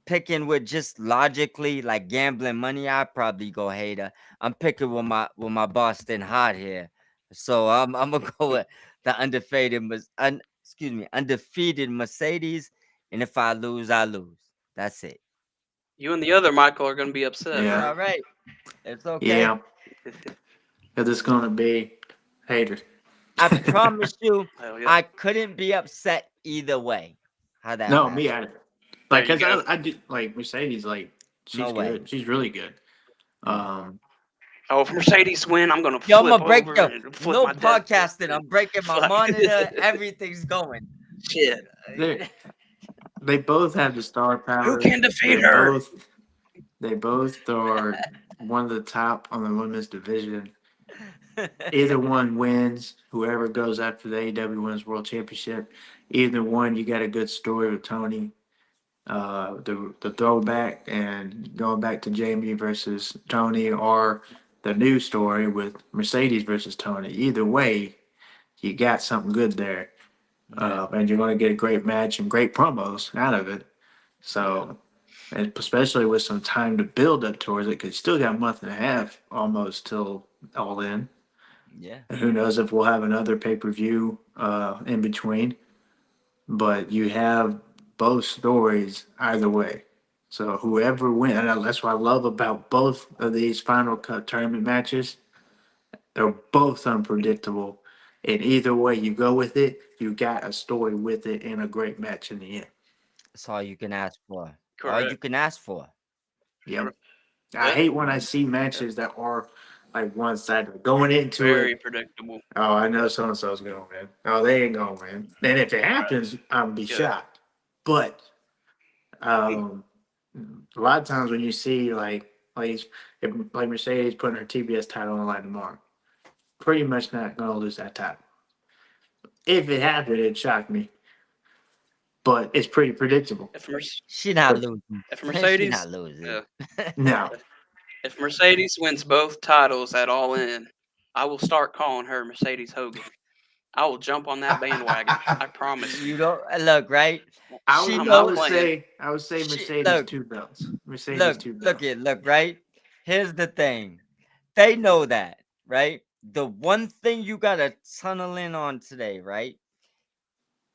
picking with just logically like gambling money, I'd probably go Hater. I'm picking with my Boston Hot here, so I'm gonna go with the undefeated Mercedes, and if I lose, I lose. That's it. You and the other Michael are going to be upset, It's Yeah. bro. all right. It's okay. Yeah. Because it's gonna be haters. I promise you, Hell yeah. I couldn't be upset either way. How that No, match me went. either. There Like, you cause go. I do like Mercedes. Like, No she's way. good. She's really good. Yeah. Um, Oh, if Mercedes win, I'm going to Yo, Imma flip break over yo, and flip no my desk podcasting, and I'm breaking my fuck. monitor, everything's going. Shit. they they both have the star Who power. can defeat They her? both they both are one of the top on the women's division. Either one wins. Whoever goes after the AEW Women's World Championship. Either one, you got a good story with Tony. The throwback and going back to Jamie versus Tony, or the new story with Mercedes versus Tony. Either way, you got something good there, Yeah, and you're going to get a great match and great promos out of it. Yeah. So, and especially with some time to build up towards it, because you still got a month and a half almost till All In. yeah, And who knows if we'll have another pay per view in between. But you have both stories either way. So whoever wins, and that's what I love about both of these Final Cut tournament matches. They're both unpredictable, and either way you go with it, you got a story with it and a great match in the end. that's all you can ask for. All you Correct. can ask for. Yep. I Yeah. hate when I see Yeah. matches that are like one sided going into it. Very predictable. Oh, I know so and so's gonna win. Oh, they ain't gonna win. And if it happens, I'm be Yeah. shocked. But um, a lot of times when you see like Mercedes putting her TBS title on the line tomorrow, pretty much not gonna lose that title. If it happened, it shocked me, but it's pretty predictable. If, Mer- She not But losing. if She not Mercedes, losing. yeah. no, If Mercedes wins both titles at All In, I will start calling her Mercedes Hogan. I will jump on that bandwagon. I promise you. You don't look right. I She would I'm I not would knows. playing. say I would say She Mercedes look, two belts. Mercedes look, two look belts. it, look right. Here's the thing. They know that, right? The one thing you gotta tunnel in on today, right?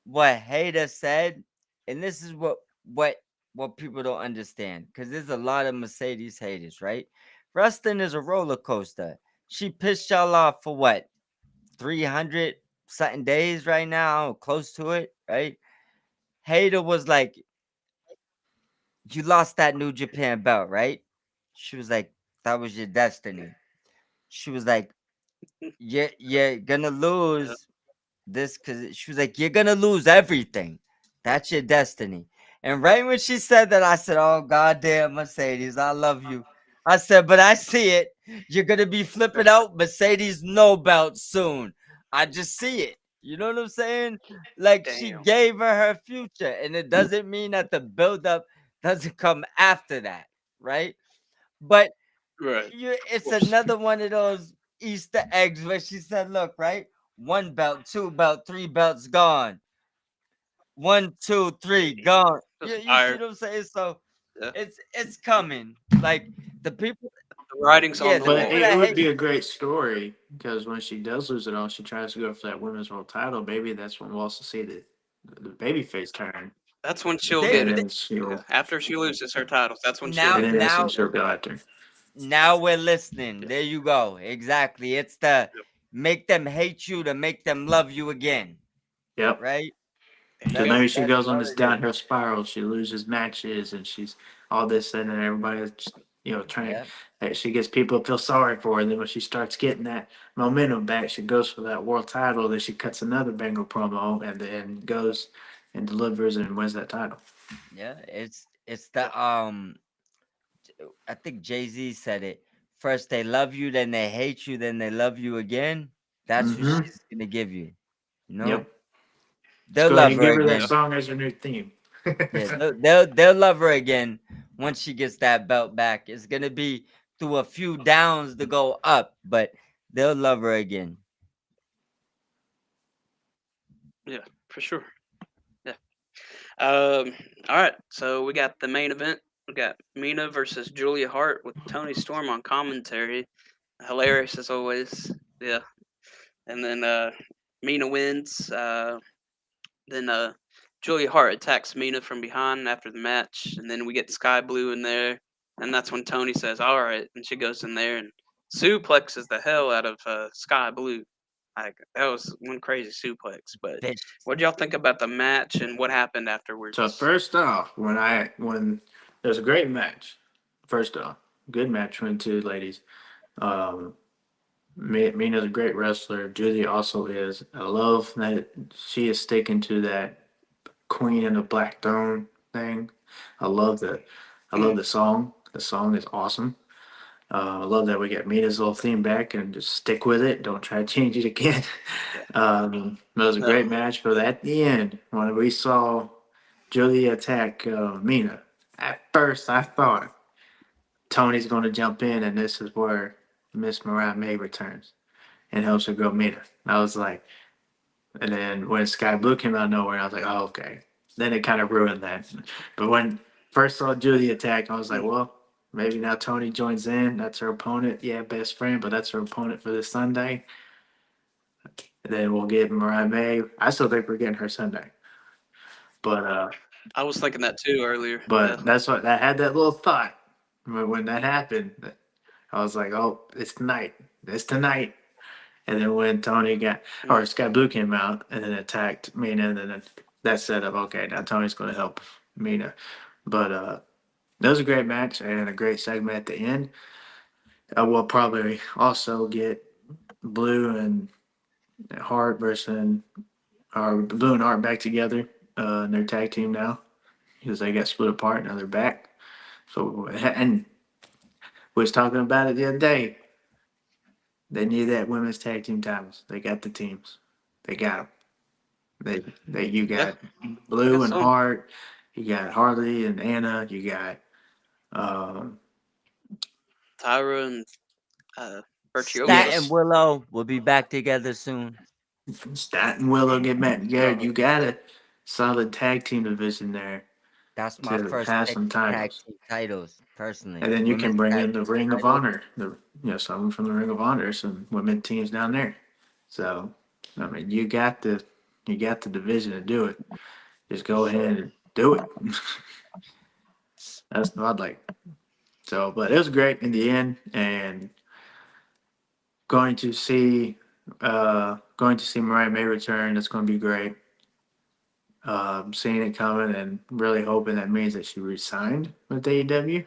What Hater said, and this is what what people don't understand, because there's a lot of Mercedes haters, right? Wrestling is a roller coaster. She pissed y'all off for what 300 something days right now, close to it, right? Hater was like, "You lost that New Japan belt, right?" She was like, "That was your destiny." She was like, you're gonna Yeah. lose this, because she was like, "You're gonna lose everything. That's your destiny." And right when she said that, I said, "Oh goddamn, Mercedes, I love you." I said, "But I see it. You're gonna be flipping out Mercedes no belt soon. I just see it." You know what I'm saying? Like, she Damn. gave her future, and it doesn't mean that the buildup doesn't come after that, right? But Right. Of it's course. another one of those Easter eggs where she said, "Look, right, one belt, two belt, three belts gone, one, two, three gone." Just You see tired. what I'm saying? So Yeah. it's coming. Like, the people, The writing's yeah, on the the But wall. people it that would hate, be a great story because when she does lose it all, she tries to go for that women's world title. Maybe that's when we'll also see the babyface turn, That's when she'll they, get and it. they then Yeah. she'll After she loses her titles, that's when she'll now and get then it. that's when now she'll go after. now we're listening. There you go. Exactly. It's the Yep. make them hate you to make them love you again. Yep. Right? There you Because go. maybe she That's goes on all this it is. downhill spiral. She loses matches, and she's all this, and then everybody's trying. Yeah. She gets people to feel sorry for her. And then when she starts getting that momentum back, she goes for that world title. Then she cuts another Bengal promo, and then goes and delivers and wins that title. Yeah. It's Yeah. the I think Jay-Z said it. First they love you, then they hate you, then they love you again. That's what Mm-hmm. she's gonna give you. You know, Yep. Let's they'll go ahead love and her give her that Yeah. again. song as her new theme. Yeah, they'll love her again once she gets that belt back. It's gonna be through a few downs to go up, but they'll love her again. Yeah. For sure. Yeah. Um. All right. So we got the main event. We got Mina versus Julia Hart with Tony Storm on commentary. Hilarious as always. Yeah. And then Mina wins. Then Julia Hart attacks Mina from behind after the match, and then we get Sky Blue in there, and that's when Tony says, "All right," and she goes in there and suplexes the hell out of Sky Blue. Like, that was one crazy suplex. But Bitch. what did y'all think about the match and what happened So afterwards? first off, when there was a great match. First off, good match between two ladies. Um, Mina's a great wrestler. Julia also is. I love that she is sticking to that Queen and the Black Throne thing. I love the I love the song. The song is awesome. I love that we get Mina's little theme back and just stick with it. Don't try to change it again. Yeah. It was a No. great match, but at the end, when we saw Julia attack Mina, at first I thought Tony's going to jump in, and this is where Miss Mariah May returns and helps her girl Mina. I was like, and then when Sky Blue came out of nowhere, I was like, oh, okay. Then it kind of ruined that. But when first saw Julia attack, I was like, Mm. well, maybe now Tony joins in. That's her opponent. Yeah, best friend, but that's her opponent for this Sunday. And then we'll get Mariah May. I still think we're getting her Sunday. But I was thinking that too earlier. Yeah. but that's what I had that little thought when that happened. I was like, oh, it's tonight. It's tonight. And then when Tony got, Mm. or Sky Blue came out and then attacked Mina, and then that set up, okay, now Tony's going to help Mina. But that was a great match and a great segment at the end. We'll probably also get Blue and Hart versus, or Blue and Hart back together in their tag team now because they got split apart. Now they're back. So, and we was talking about it the other day. They need that women's tag team titles. They got the teams. They got them. They you Yeah. got I Blue got and some. Hart, you got Harley and Anna, you got um, Tyra and uh, Stat and Berchiocas. Yes. Willow will be back together soon. Stat and Willow get met together. Uh, You got a solid tag team division there That's my to first have pick some for tag titles. team titles, personally. And then you can Women's bring tag in the team Ring of titles. Honor, someone from the Ring of Honor, some women teams down there. So, I mean, you got the division to do it. Just go ahead and do it. That's what I'd like. So, but it was great in the end, and going to see, going to see Mariah May return. That's going to be great. Seeing it coming and really hoping that means that she resigned with AEW.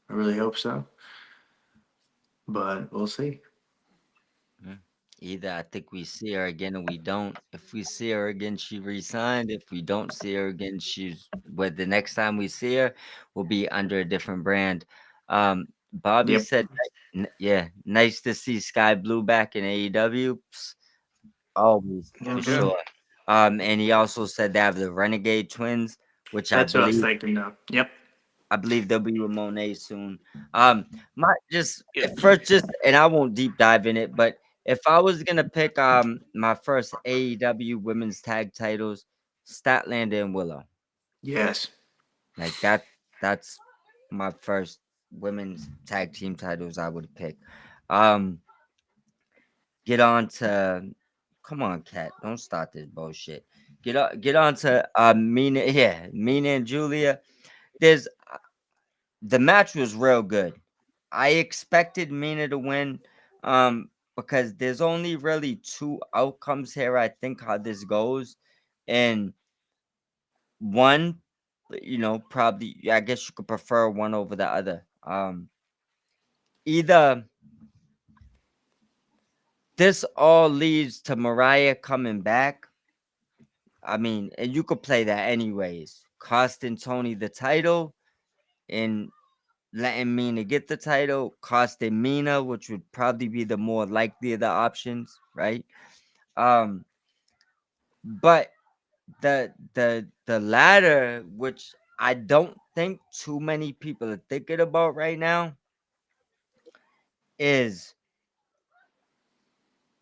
I really hope so, but we'll see. Mm. Either I think we see her again or we don't. If we see her again, she resigned. If we don't see her again, she's well, the next time we see her will be under a different brand. Bobby Yep. said, yeah, nice to see Sky Blue back in AEW. Always for yeah, Hmm. sure. And he also said they have the Renegade Twins, which That's what I was thinking of. Yep. I believe they'll be with Monet soon. My just yeah, first, just and I won't deep dive in it, but if I was gonna pick my first AEW women's tag titles, Statlander and Willow, Yes. like that's my first women's tag team titles I would pick. Um, get on to come on, Cat, don't start this bullshit. Get on to Mina, yeah, Mina and Julia. There's the match was real good. I expected Mina to win because there's only really two outcomes here. I think how this goes, and one, probably I guess you could prefer one over the other. Either this all leads to Mariah coming back. I mean, and you could play that anyways, costing Tony the title and letting Mina get the title, costing Mina, which would probably be the more likely of the options, right? Um, but the latter, which I don't think too many people are thinking about right now, is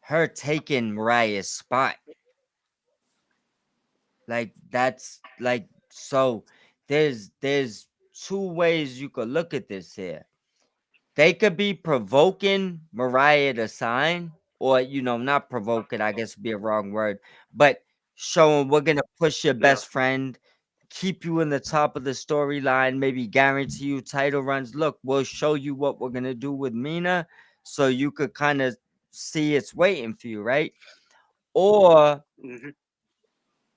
her taking Mariah's spot. Like that's like so. There's two ways you could look at this here. They could be provoking Mariah to sign, or not provoking, I guess would be a wrong word, but showing we're gonna push your yeah. best friend, keep you in the top of the storyline, maybe guarantee you title runs. Look, we'll show you what we're gonna do with Mina, so you could kind of see it's waiting for you, right? Or Hmm.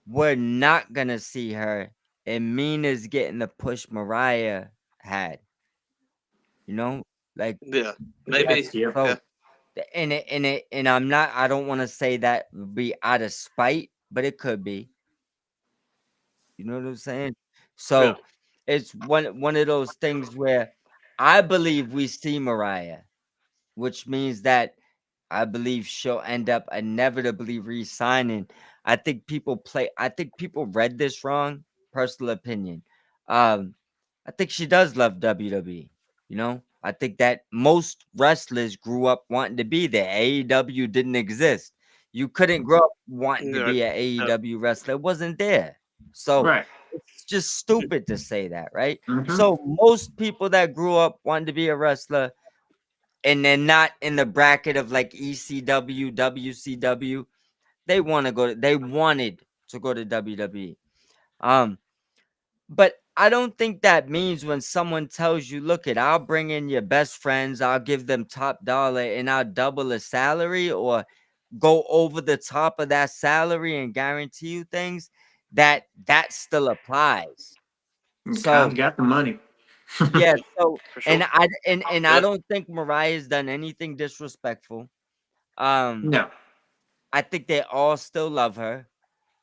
we're not gonna see her, and Mina's getting the push Mariah had, you know, like Yeah, maybe. Yes. Yep. Yeah, so. And I'm not. I don't want to say that would be out of spite, but it could be. You know what I'm saying? yeah, So it's one of those things where I believe we see Mariah, which means that I believe she'll end up inevitably re-signing. I think people read this wrong. Personal opinion. Um, I think she does love WWE. I think that most wrestlers grew up wanting to be there. AEW didn't exist. You couldn't grow up wanting to yeah, be an yeah, AEW wrestler. It wasn't there. So Right. it's just stupid to say that, right? Hmm. So most people that grew up wanting to be a wrestler and they're not in the bracket of like ECW, WCW, they wanted to go to WWE. Um, but I don't think that means when someone tells you, look it, I'll bring in your best friends, I'll give them top dollar and I'll double the salary or go over the top of that salary and guarantee you things, that still applies. Khan's So got the money. yeah, so for and sure. I Yeah, don't think Mariah's done anything disrespectful. Um, No. I think they all still love her.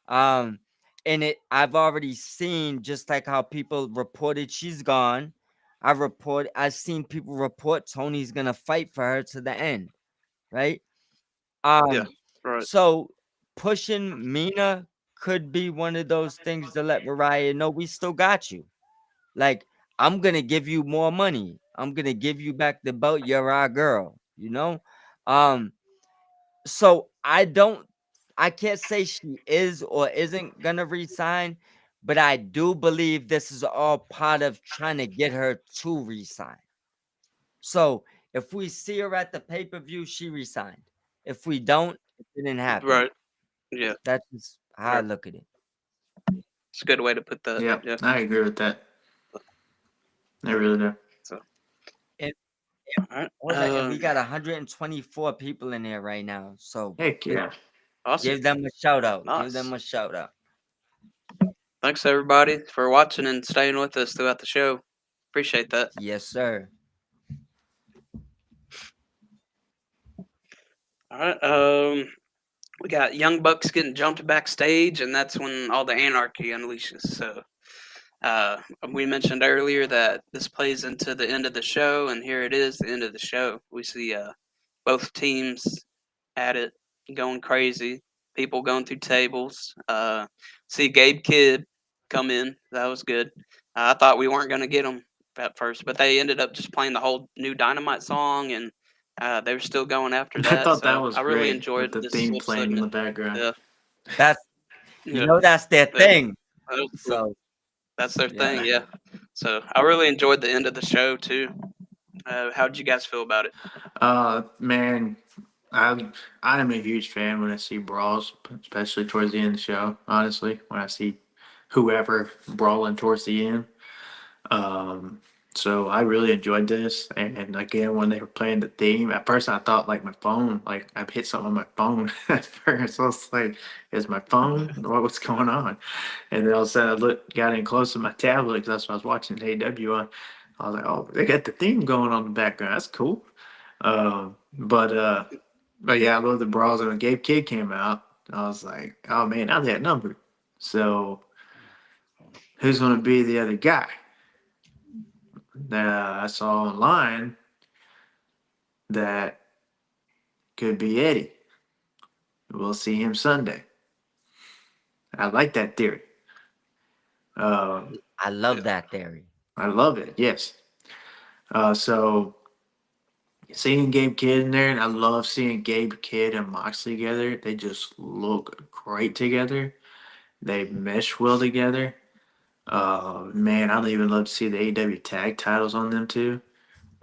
Um, and I've already seen just like how people reported she's gone. I've seen people report Tony's gonna fight for her to the end, right? yeah, Um, right. so pushing Mina could be one of those things to let Mariah know we still got you. Like, I'm gonna give you more money. I'm gonna give you back the belt. You're our girl, you know? Um, so I can't say she is or isn't gonna resign, but I do believe this is all part of trying to get her to resign. So if we see her at the pay-per-view, she resigned. If we don't, it didn't happen. Right. Yeah. That's just how I Right. look at it. It's a good way to put that. Yep, Yeah. I agree with that. I really do. So, And all right. what was that? And we got 124 people in there right now. So Heck yeah. Awesome. give them a shout out. Give Nice. them a shout out. Thanks everybody for watching and staying with us throughout the show. Appreciate that. Yes, sir. All right. We got Young Bucks getting jumped backstage, and that's when all the anarchy unleashes. So, we mentioned earlier that this plays into the end of the show, and here it is, the end of the show. We see both teams at it, going crazy. People going through tables. See Gabe Kidd come in. That was good. I thought we weren't going to get him at first, but they ended up just playing the whole new Dynamite song, and they were still going after I that. thought that So was I really great with enjoyed the this theme little playing in segment. the background. Yeah, That's yeah, that's their yeah. thing. That was cool. So That's their yeah. thing. Yeah. So I really enjoyed the end of the show too. How did you guys feel about it? Man, I'm a huge fan when I see brawls, especially towards the end of the show. Honestly, when I see whoever brawling towards the end. Um, so I really enjoyed this. And again, when they were playing the theme, at first I thought like my phone, like I hit something on my phone at first. I was like, is my phone? What's going on? And then all of a sudden got in close to my tablet because that's what I was watching AW on. I was like, oh, they got the theme going on in the background. That's cool. Um, but uh, but yeah, I love the brawls. And when Gabe Kidd came out, I was like, oh man, now they numbered. So who's going to be the other guy? That I saw online that could be Eddie. We'll see him Sunday. I like that theory. I Yeah. love that theory. I love it. Yes. So seeing Gabe Kidd in there, and I love seeing Gabe Kidd and Moxley together. They just look great together. They mesh well together. Man, I'd even love to see the AEW tag titles on them too.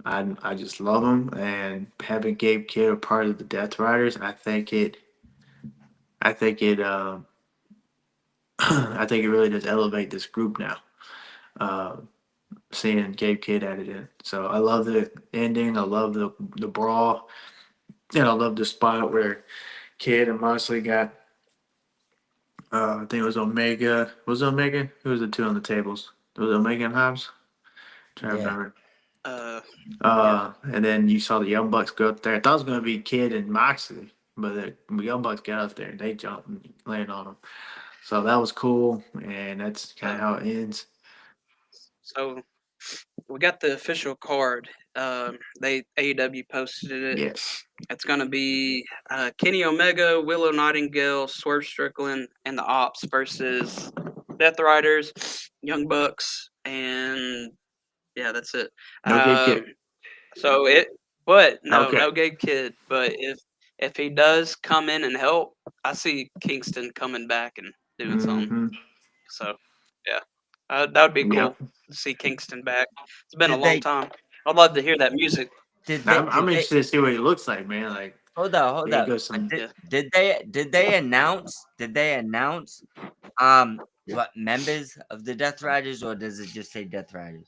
I just love them, and having Gabe Kidd a part of the Death Riders, I think it I think it really does elevate this group now. Uh, Seeing Gabe Kidd added in, so I love the ending. I love the brawl, and I love the spot where Kidd and Moxley got. I think it was Omega. Was it Omega? Who was the two on the tables? It was Omega and Hobbs. Trying to Yeah. remember. Uh, yeah. And then you saw the Young Bucks go up there. I thought it was going to be Kidd and Moxley, but the Young Bucks got up there and they jumped and landed on them. So that was cool, and that's kind of Uh, how it ends. so we got the official card. They AEW posted it. Yes. It's gonna be Kenny Omega, Willow Nightingale, Swerve Strickland, and the Ops versus Death Riders, Young Bucks, and yeah, that's it. No Gabe Um, Kidd. so it, but Okay. no Gabe Kidd. But if he does come in and help, I see Kingston coming back and doing something. Mm-hmm. So yeah, that would be cool Yep. to see Kingston back. It's been a Did long they time. I'd love to hear that music. I'm interested to see what he looks like, man. Like hold he up. goes some. Yeah. Did they announce what members of the Death Riders, or does it just say Death Riders?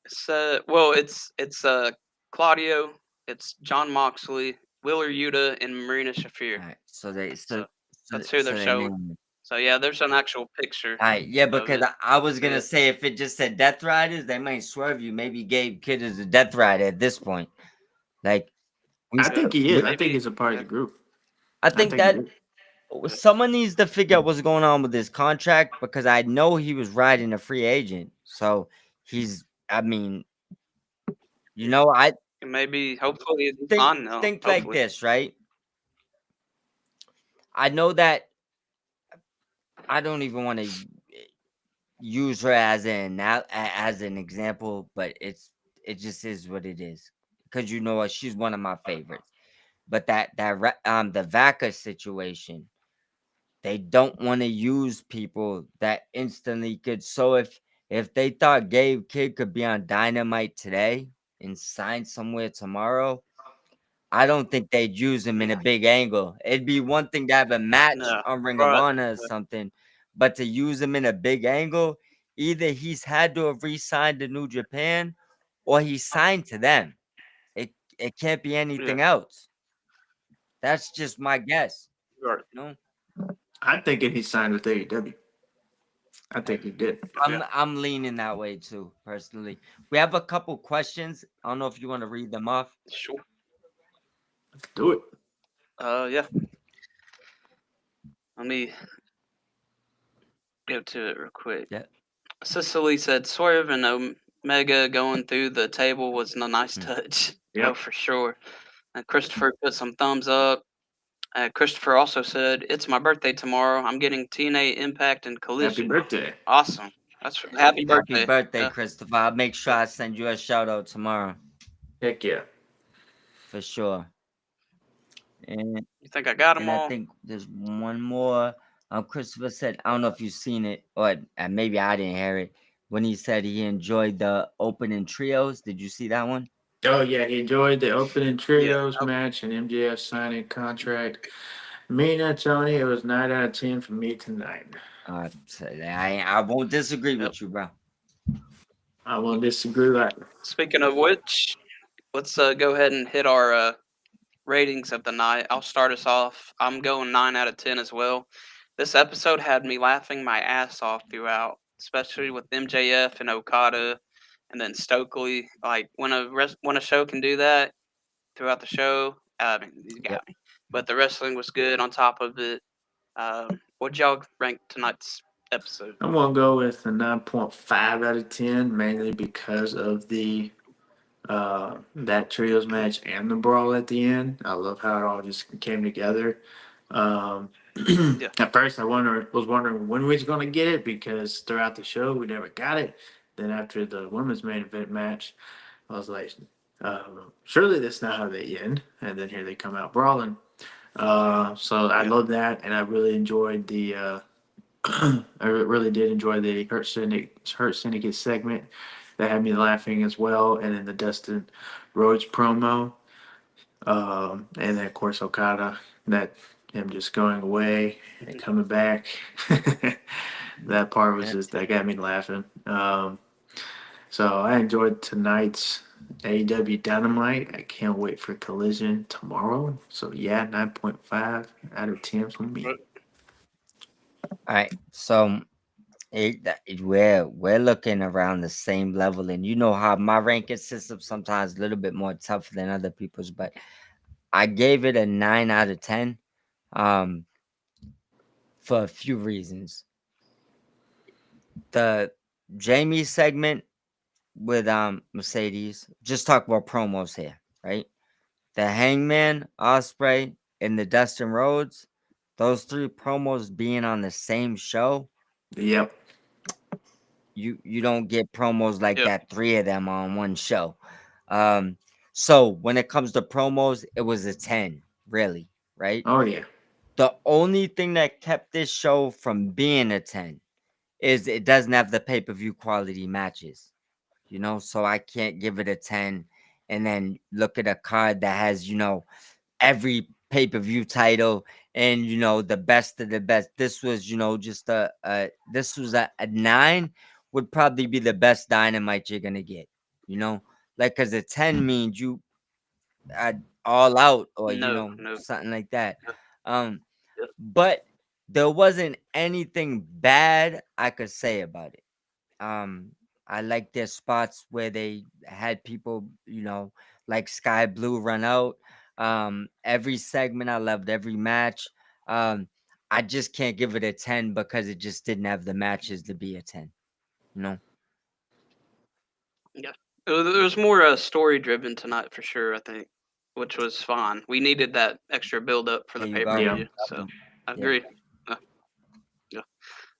It's Claudio, it's John Moxley, Willer Yuta, and Marina Shafir. All right. So they So that's who they're they showing. named it. So yeah, there's an actual picture All right, yeah, of because it. I was gonna Yeah. say if it just said Death Riders, they might swerve you. Maybe Gabe Kidd is a Death Rider at this point. Like we, I Yeah, think he is. we I think maybe. he's a part of Yeah, the group. I I think think he that is. yeah. someone needs to figure out what's going on with his contract because I know he was riding a free agent. So he's, I mean, I And maybe, hopefully, he's think on now. think like Hopefully, this, right? I know that I don't even want to. use her as as an example, but it just is what it is. Because you know what, she's one of my favorites. But the Vaca situation, they don't want to use people that instantly could. So if they thought Gabe Kidd could be on Dynamite today and sign somewhere tomorrow, I don't think they'd use him in a big angle. It'd be one thing to have a match No, on Ring of right. Honor or something, but to use him in a big angle, either he's had to have re-signed to New Japan or he signed to them. It can't be Yeah, anything else. That's just my guess. right. You know, I think if he signed with AEW, I I, think he did. Yeah, I'm leaning that way too, personally. We have a couple questions. I don't know if you want to read them off. sure. Do it. Yeah. Let me go to it real quick. Yeah. Cicely said Swerve and Omega going through the table was a nice Hmm. touch. Oh, Yep. for sure. And Christopher put some thumbs up. Christopher also said, "It's my birthday tomorrow. I'm getting TNA Impact and Happy Collision. birthday. Awesome. That's happy Happy birthday. birthday, Yeah, Christopher. I'll make sure yeah. I send you a shout out tomorrow Heck yeah. for sure. And You think I got them and I all? think there's one more. Christopher said, I don't know if you've seen it or maybe I didn't hear it when he said he enjoyed the opening trios. Did you see that one? Oh yeah, he enjoyed the opening Yeah. trios Oh, match and MJF signing contract. Me and Tony, it was 9 out of 10 for me tonight. So I won't disagree yep. with you, bro. I won't disagree with that. Speaking of which, let's go ahead and hit our ratings of the night. I'll start us off. I'm going 9 out of 10 as well. This episode had me laughing my ass off throughout, especially with MJF and Okada, and then Stokely. Like when a show can do that throughout the show, I mean, he's Yep. got me. But the wrestling was good on top of it. What'd y'all rank tonight's episode? I'm gonna go with a 9.5 out of 10, mainly because of the that trios match and the brawl at the end. I love how it all just came together. Um, Yeah, at first, was wondering when we was gonna get it because throughout the show we never got it. Then after the women's main event match, I was like, surely that's not how they end. And then here they come out brawling. So I yeah, love that, and I really enjoyed the. Really did enjoy the Hurt Syndicate segment. That had me laughing as well, and then the Dustin Rhodes promo, and then of course Okada, that him just going away and coming back. That part was Yep. just that got me laughing. So I enjoyed tonight's AEW Dynamite. I can't wait for Collision tomorrow. So yeah, 9.5 out of 10 from me. All right. So we're looking around the same level, and you know how my ranking system sometimes a little bit more tougher than other people's, but I gave it a 9 out of 10. Um, for a few reasons. The Jamie segment with Mercedes. Just talk about promos here, right? The Hangman, Osprey, and the Dustin Rhodes. Those three promos being on the same show. Yep. You don't get promos like yeah, that, three of them on one show. Um, so when it comes to promos, it was a 10, really, right? Oh yeah. The only thing that kept this show from being a 10 is it doesn't have the pay-per-view quality matches, so I can't give it a 10 and then look at a card that has, every pay-per-view title and the best of the best. This was, just this was a 9 would probably be the best Dynamite you're gonna get, you know, like because a 10 means you uh, all out or no, no, something like that. yeah, Um, yeah, but there wasn't anything bad I could say about it. Um, I like their spots where they had people, like Sky Blue run out. Every segment I loved every match. Um, I just can't give it a 10 because it just didn't have the matches to be a 10, you know. yeah. There was more story driven tonight for sure. I think, which was fine. We needed that extra build up for There the you pay per go. Yeah. view. So I Yeah. agree. Uh, yeah.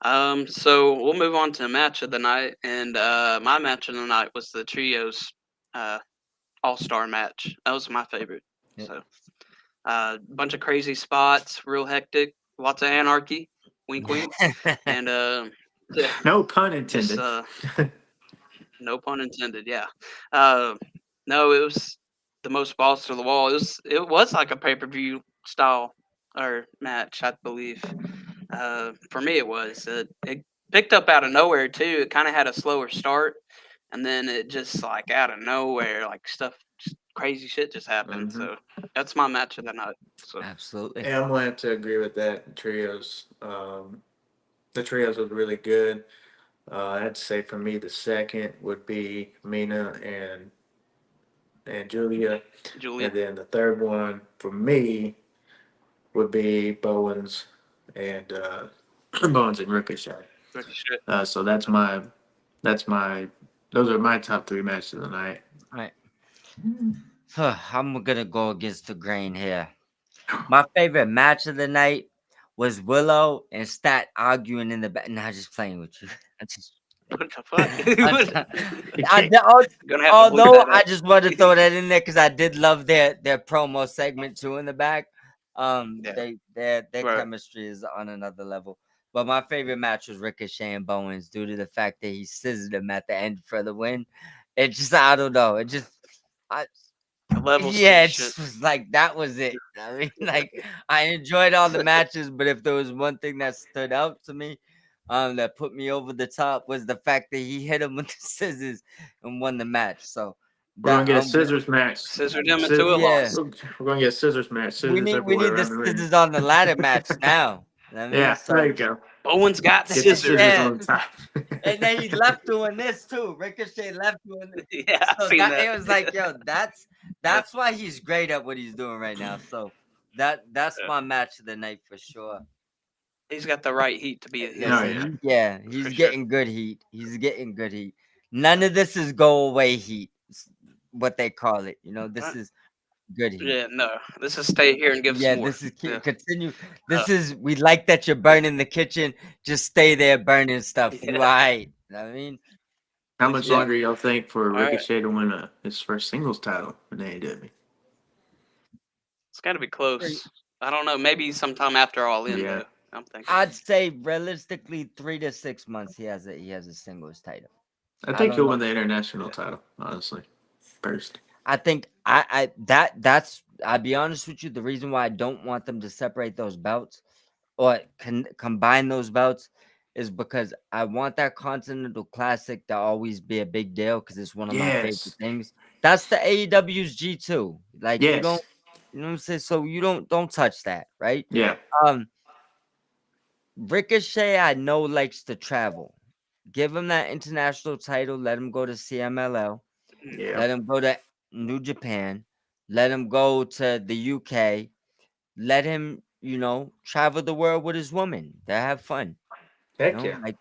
So we'll move on to match of the night, and my match of the night was the trios uh, All Star match. That was my favorite. Yeah. So bunch of crazy spots, real hectic, lots of anarchy, wink wink, and yeah, No pun just intended. no pun intended. Yeah, uh, no, it was the most balls to the wall. It was like a pay per view style or match, I believe. For me, it was. It picked up out of nowhere too. It kind of had a slower start, and then it just like out of nowhere, like stuff, just crazy shit just happened. Hmm. So that's my match of the night. So Absolutely. Yeah, I'm gonna have to agree with that. Trios. The trios was really good. I'd say for me the second would be Mina and Julia, Julia, and then the third one for me would be Bowens and Bowens and Ricochet. Ricochet. So that's my those are my top three matches of the night. Right. I'm gonna go against the grain here. My favorite match of the night was Willow and Stat arguing in the back. Nah, just playing with you. I just, What the fuck? I, You I, can't. I, Gonna have to bleep although that I out. just wanted to throw that in there because I did love their promo segment too in the back. Yeah, Their right. chemistry is on another level. But my favorite match was Ricochet and Bowens due to the fact that he scissored him at the end for the win. It just I don't know. It just I Levels to yeah, the it shit. just was like that was it. I mean, like I enjoyed all the matches, but if there was one thing that stood out to me, that put me over the top was the fact that he hit him with the scissors and won the match. So We're gonna that get a scissors match. Scissored him into a Scis- yeah, loss. We're gonna get a scissors match. Scissors we everywhere need the around the ring. scissors on the ladder match now. I mean, Yeah, there so you go. Bowen's got Get the scissors scissors. yeah, on the top. and then he left doing this too. Ricochet left doing this. Yeah, I So seen that that. it was like, yo, Yeah, that's why he's great at what he's doing right now. So that's yeah. my match of the night for sure. He's got the right heat to be a heel, Oh Listen, yeah. yeah, for he's sure. getting good heat. He's getting good heat. None of this is go away heat, what they call it. You know, this Right? is good heat. Yeah, no. This is stay here and give some Yeah, more. this is Yeah. continue. Uh, This is we like that you're burning the kitchen. Just stay there burning stuff. You yeah. alright? You know what I mean? How Heck much yeah. Yeah, longer y'all think for All right. Ricochet to win his first singles title in AEW? It's got to be three- close. I don't know. Maybe sometime after All In, Yeah, though. I'm thinking. I'd say realistically 3 to 6 months he has a singles title. I I think don't he'll know. win the international Yeah. title. Honestly, first. I think that's I'll be honest with you. The reason why I don't want them to separate those belts or combine those belts is because I want that Continental Classic to always be a big deal because it's one of my favorite Yes. things. That's the AEW's G2. Like you don't, Yes. you know what I'm saying? So you don't touch that, right? Yeah. Um, Ricochet, I know likes to travel. Give him that international title. Let him go to CMLL. Yeah. Let him go to New Japan. Let him go to the UK. Let him, travel the world with his woman. They have fun. Heck yeah. Like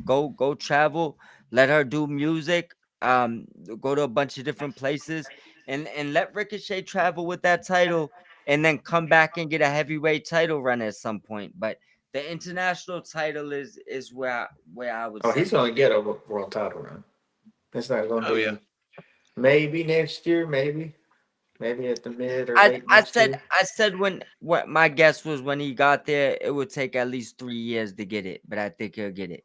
go travel, let her do music, um, go to a bunch of different places and let Ricochet travel with that title and then come back and get a heavyweight title run at some point. But the international title is where I would Oh, he's set gonna get a world title run. It's not gonna Oh, yeah. be maybe next year, maybe at the mid or I late I next said year. I said when what my guess was when he got there, it would take at least 3 years to get it, but I think he'll get it.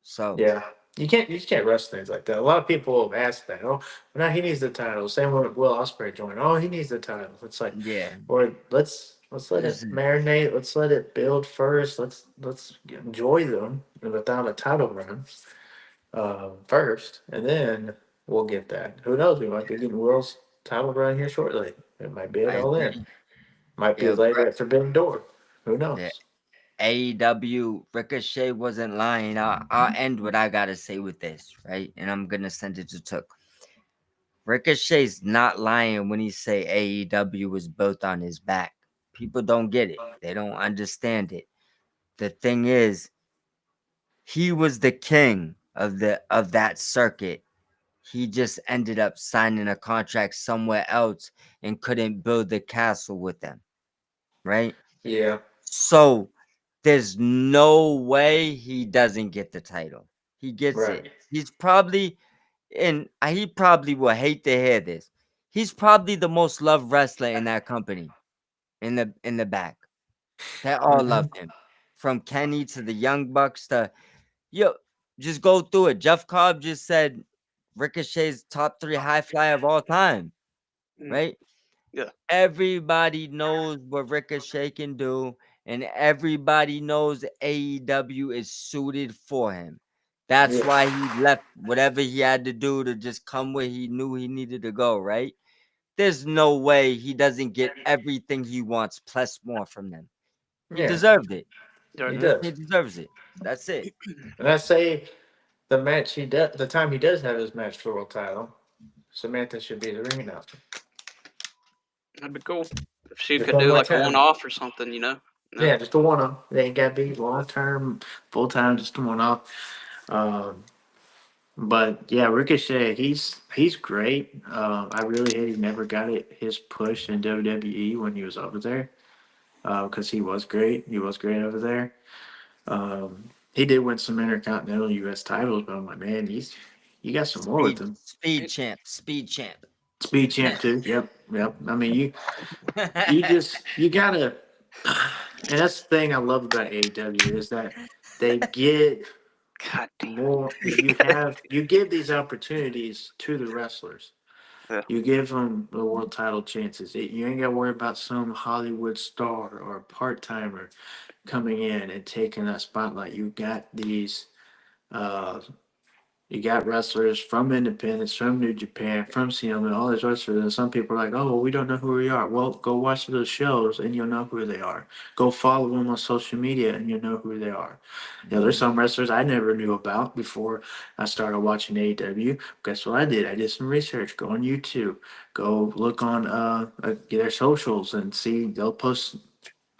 So Yeah. You can't rush things like that. A lot of people have asked that. Oh, now he needs the title. Same with Will Ospreay joined. Oh, he needs the title. It's like, yeah, or let's let it listen, marinate. Let's let it build first. Let's enjoy them without a title run first, and then we'll get that. Who knows? We might be getting Will's title run here shortly. It might be it I all in. agree. Might be Yeah, later at Forbidden Door. Who the knows? AEW Ricochet wasn't lying. I'll end what I gotta say with this, right? And I'm gonna send it to Took. Ricochet's not lying when he say AEW was built on his back. People don't get it. They don't understand it. The thing is, he was the king of that circuit. He just ended up signing a contract somewhere else and couldn't build the castle with them, right? Yeah. So there's no way he doesn't get the title. He gets it. Right. He's probably, and he probably will hate to hear this. He's probably the most loved wrestler in that company, in the back. They all love Hmm. him, from Kenny to the Young Bucks to yo. Just go through it. Jeff Cobb just said Ricochet's top 3 high flyer of all time, Mm, right? yeah. Everybody knows what Ricochet can do, and everybody knows AEW is suited for him. That's Yeah. why he left whatever he had to do to just come where he knew he needed to go, right? There's no way he doesn't get everything he wants plus more from them. He Yeah. deserved it. Right. He He does. deserves it. That's it. And I say the match he does, the time he does have his match for world title, Samantha should be the ring announcer. That'd be cool if she Just could one do more like a time. one-off or something. No. Yeah, just a one off. They ain't got to be long term, full time, just a one off. Um, but yeah, Ricochet, he's great. I really hate he never got his push in WWE when he was over there. Because he was great. He was great over there. He did win some intercontinental U.S. titles, but I'm like, man, you got some more with Speed, him. speed champ, speed champ. Speed champ too. Yep, yep. I mean, you gotta, and that's the thing I love about AEW is that they get God damn it. more. You give these opportunities to the wrestlers. Yeah. You give them the world title chances. You ain't got to worry about some Hollywood star or part timer coming in and taking that spotlight. Uh, you got wrestlers from Independence, from New Japan, from CM, and all these wrestlers. And some people are like, "Oh, well, we don't know who we are." Well, go watch those shows, and you'll know who they are. Go follow them on social media, and you'll know who they are. There's some wrestlers I never knew about before I started watching AEW. Guess what I did? I did some research. Go on YouTube. Go look on their socials and see they'll post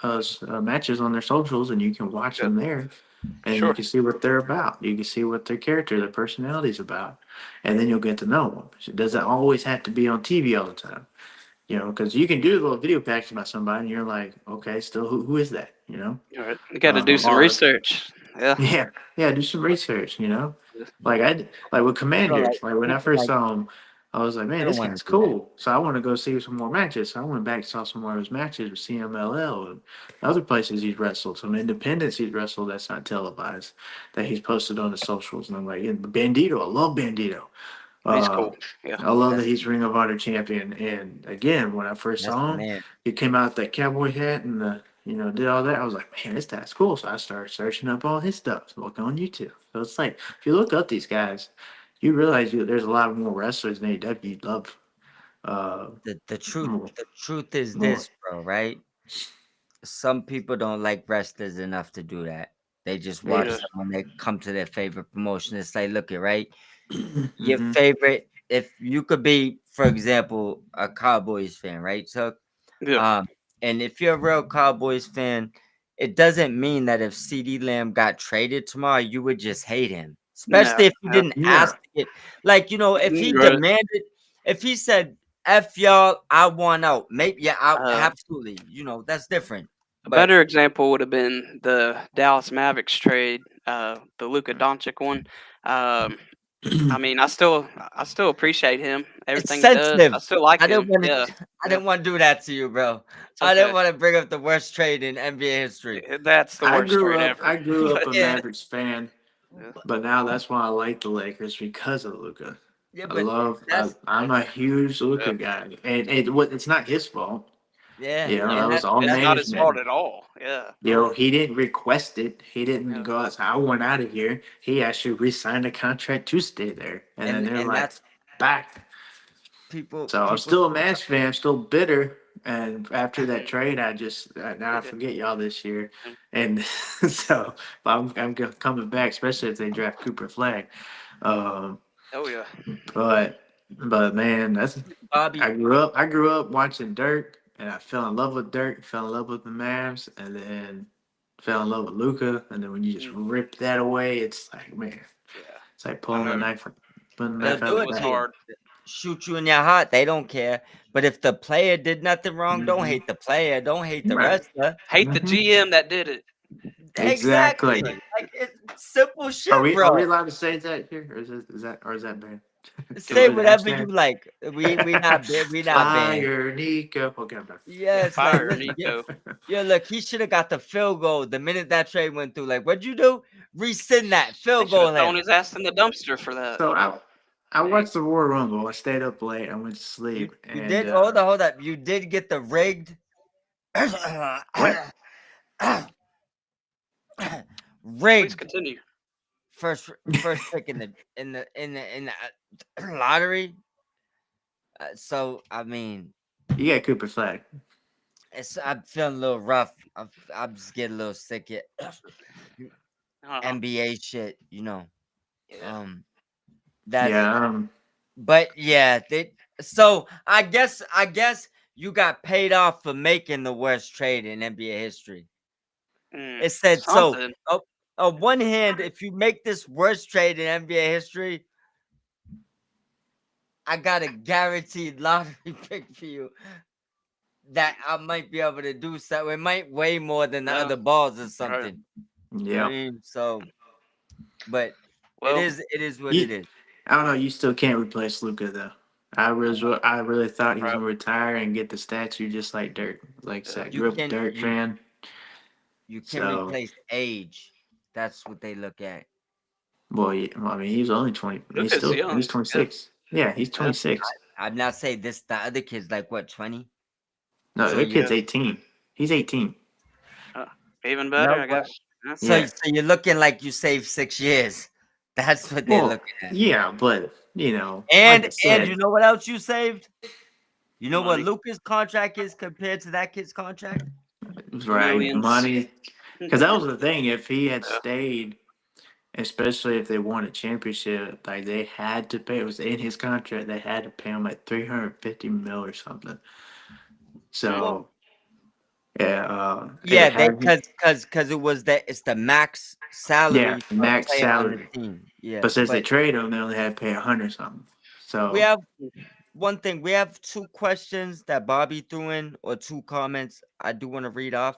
matches on their socials, and you can watch Yeah. them there, and you Sure. can see what they're about. You can see what their character, their personality is about, and then you'll get to know them. So it doesn't always have to be on TV all the time, because you can do a little video package about somebody, and you're like, okay, still, who is that, All right. You got to do some or research. Yeah. yeah, yeah, do some research, Yeah. like with People don't Commanders, like when I people first like saw him, I was like, they man, don't this want to guy's do that. cool. So I want to go see some more matches. So I went back and saw some more of his matches with CMLL and other places he's wrestled, some independents he's wrestled that's not televised, that he's posted on the socials. And I'm like, and Bandito, I love Bandito. He's Uh, cool. Yeah. I love that That's he's Ring of Honor champion. And again, when I first that's saw the him, man. he came out with that cowboy hat and did all that. I was like, man, this guy's cool. So I started searching up all his stuff, look on YouTube. So it's like, if you look up these guys, you realize there's a lot more wrestlers in AEW you'd love The the truth more. the truth is more. this, bro, right? Some people don't like wrestlers enough to do that. They just watch Yeah. Yeah. them when they come to their favorite promotion. It's like, look it, right? Your Hmm. favorite, if you could be, for example, a Cowboys fan, right? So, Yeah. um, and if you're a real Cowboys fan, it doesn't mean that if CD Lamb got traded tomorrow, you would just hate him. No. Especially if he Yeah. didn't ask Yeah. to get, like, if he Right. demanded, if he said, F y'all, I want out, maybe, yeah, Uh, absolutely, that's different. a But better example would have been the Dallas Mavericks trade, the Luka Doncic one. Um, I mean, I still appreciate him, it's everything he does. I sensitive. still like I didn't him. want to, Yeah. I Yeah. didn't want to do that to you, bro. It's I didn't okay. want to bring up the worst trade in NBA history. That's the I worst grew trade up. ever. I grew up But a Yeah, Mavericks fan, yeah. but now that's why I like the Lakers because of Luca. yeah, I but love. that's I'm a huge Yeah. Luca guy, and it's not his fault. yeah, That and was all It's that's not his that, fault management. at all. Yeah. He didn't request it. He didn't Yeah. go out. I want out of here. He actually re-signed a contract to stay there, and then they're and like, that's back. people So I'm people still a Mavs fan. I'm still bitter. And after that trade, now I Yeah. forget y'all this year, and so I'm coming back, especially if they draft Cooper Flag. Um, Oh yeah. but man, that's Bobby. I grew up watching Dirk, and I fell in love with Dirk, fell in love with the Mavs, and then fell in love with Luca. And then when you just Mm, rip that away, it's like, man, yeah. it's like I pulling know. the They'll knife out do of It the it was to back. you. hard. Shoot you in your heart. They don't care. But if the player did nothing wrong, don't Hmm. hate the player. Don't hate the Right. wrestler. Hate the Hmm. GM that did it. Exactly. Exactly. Like it's simple shit, Are we bro. allowed to say that here, or is that bad? To Say put whatever you hashtag like. We not banned. fire Nico. Okay, I'm done. Yeah, Yes, like fire listen, yeah, Nico. yeah. Look, he should have got the field goal the minute that trade went through. Like, what'd you do? Rescind that They field should have goal thrown him. his ass in the dumpster for that. So I Dang. watched the Royal Rumble. I stayed up late. I went to You sleep, you and did hold up. You did get the rigged what? Please rigged continue. first pick in the lottery. So I mean, You got Cooper Flag. I'm feeling a little rough. I'm just getting a little sick yet. Uh-huh. NBA shit, you know. Yeah. That's Yeah. but yeah, so I guess you got paid off for making the worst trade in NBA history. It said so. Something. Oh, on one hand, if you make this worst trade in NBA history, I got a guaranteed lottery pick for you that I might be able to do so. It might weigh more than the Yeah. other balls or Right. something. You know what I Yep. mean? So, but Well, it is what it You, is. I don't know. You still can't replace Luca though. I really thought he was right. gonna retire and get the statue just like Dirk. Like I Yeah. said, You grew up a can Dirk fan. you can So, replace age. That's what they look at. well, I mean, he's only 20. Luca's young. He's Yeah. 26. Yeah, he's Yeah. 26. I'm not saying this. The other kid's like what 20. No, So that you kid's Yeah. 18. He's 18. Uh, even better, no, I but guess. Yeah. Yeah. so you're looking like you saved 6 years. That's what they're Well, looking at. yeah, but like I And you said, know what else you saved? You know what Money. Luca's contract is compared to that kid's contract? right, Millions. money. Because that was the thing. If he had Yeah. stayed, especially if they won a championship, like they had to pay. It was in his contract. They had to pay him like 350 mil or something. Hmm. So yeah, Yeah, they had because it's the max yeah salary for a max player on the salary. team. Yeah, But since they but trade him, they only had to pay 100 something. we So have one thing. We have two questions that Bobby threw in, or two comments. I do want to read off,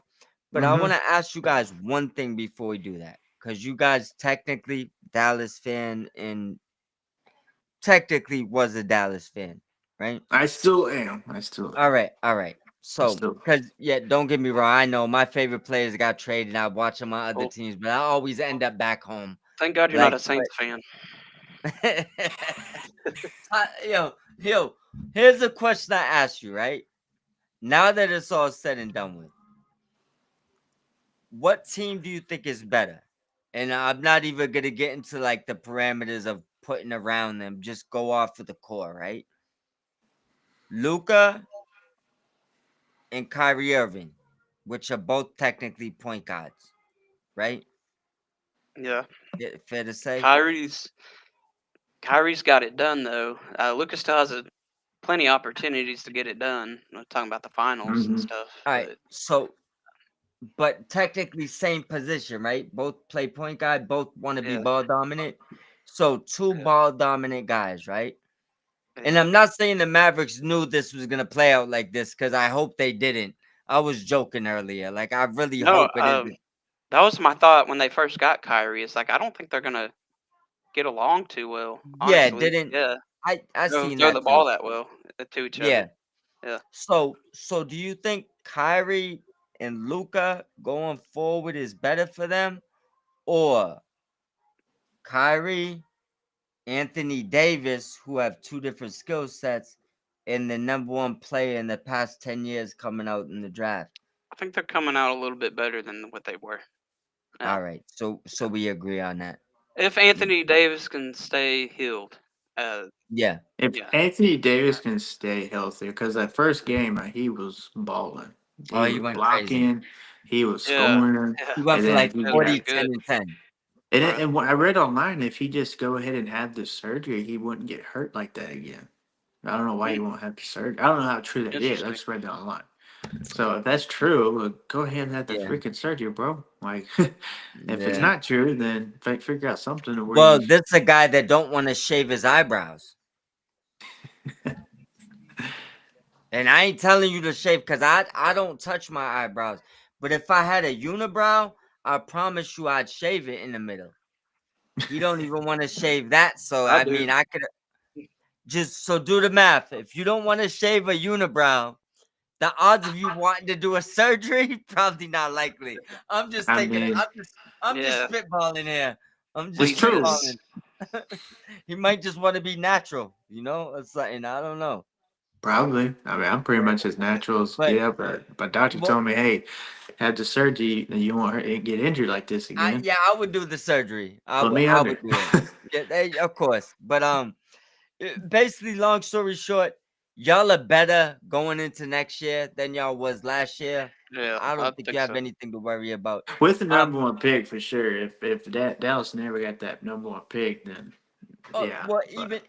but I hmm want to ask you guys one thing before we do that, because you guys technically Dallas fan and technically was a Dallas fan, right? I still am. I still am. All right, all right. I So, still. because yeah, don't get me wrong. I know my favorite players got traded. I watch them on other Well, teams, but I always end up back home. thank God you're not Like, a Saints fan. but yo, here's a question I ask you, right? Now that it's all said and done with, what team do you think is better? And I'm not even gonna get into like the parameters of putting around them. Just go off of the core, right? Luca and Kyrie Irving, which are both technically point guards, right? Yeah. Fair to say. Kyrie's Kyrie's got it done though. Lucas still has plenty of opportunities to get it done. I'm talking about the finals and hmm stuff, All right. but So, but technically same position, right? Both play point guard. Both want to be yeah, ball dominant. So two yeah, ball dominant guys, right? And yeah. I'm not saying the Mavericks knew this was gonna play out like this because I hope they didn't. I was joking earlier. Like I really No, hope it isn't. that was my thought when they first got Kyrie. It's like I don't think they're gonna get along too well. Yeah, it Honestly, didn't. yeah. I seen Throw that the too. ball that well to each other. Yeah. Yeah. So do you think Kyrie and Luca going forward is better for them, or Kyrie, Anthony Davis, who have two different skill sets, and the number one player in the past 10 years coming out in the draft? I think they're coming out a little bit better than what they were. Yeah. All right. So we agree on that. If Anthony Davis can stay healed, uh, Yeah. If yeah, Anthony Davis can stay healthy, because that first game he was balling, Oh, he he was went crazy. blocking, he was yeah, scoring, yeah, He went and for then like he it was 40, got 10, good. and 10. Right. and what I read online, if he just go ahead and have the surgery, he wouldn't get hurt like that again. I don't know why he Hmm, won't have the surgery. I don't know how true that is. I interesting. just read that online. So if that's true, well, go ahead and have the Yeah. freaking surgery, bro. Like, if it's Yeah. not true, then figure out something to where Well, you. this is a guy that don't want to shave his eyebrows. And I ain't telling you to shave because I don't touch my eyebrows. But if I had a unibrow, I promise you I'd shave it in the middle. He don't even want to shave that. So I I do. mean I could just so do the math. If you don't want to shave a unibrow, the odds of you wanting to do a surgery probably not likely. I'm just I taking it. mean, I'm just Yeah, spitballing here. I'm it's just please true. do. spitballing. He might just want to be natural, or something. I don't know. Probably. I mean, I'm pretty Yeah. much as natural as But get, but doctor what told me, hey, had the surgery, and you won't get injured like this again. I would do the surgery. Put me I would under. do it. Yeah, of course. But basically, long story short, y'all are better going into next year than y'all was last year. Yeah, I I don't think you think have so. anything to worry about. With the Um, number one pick for sure. If that Dallas never got that number one pick, then yeah. well, But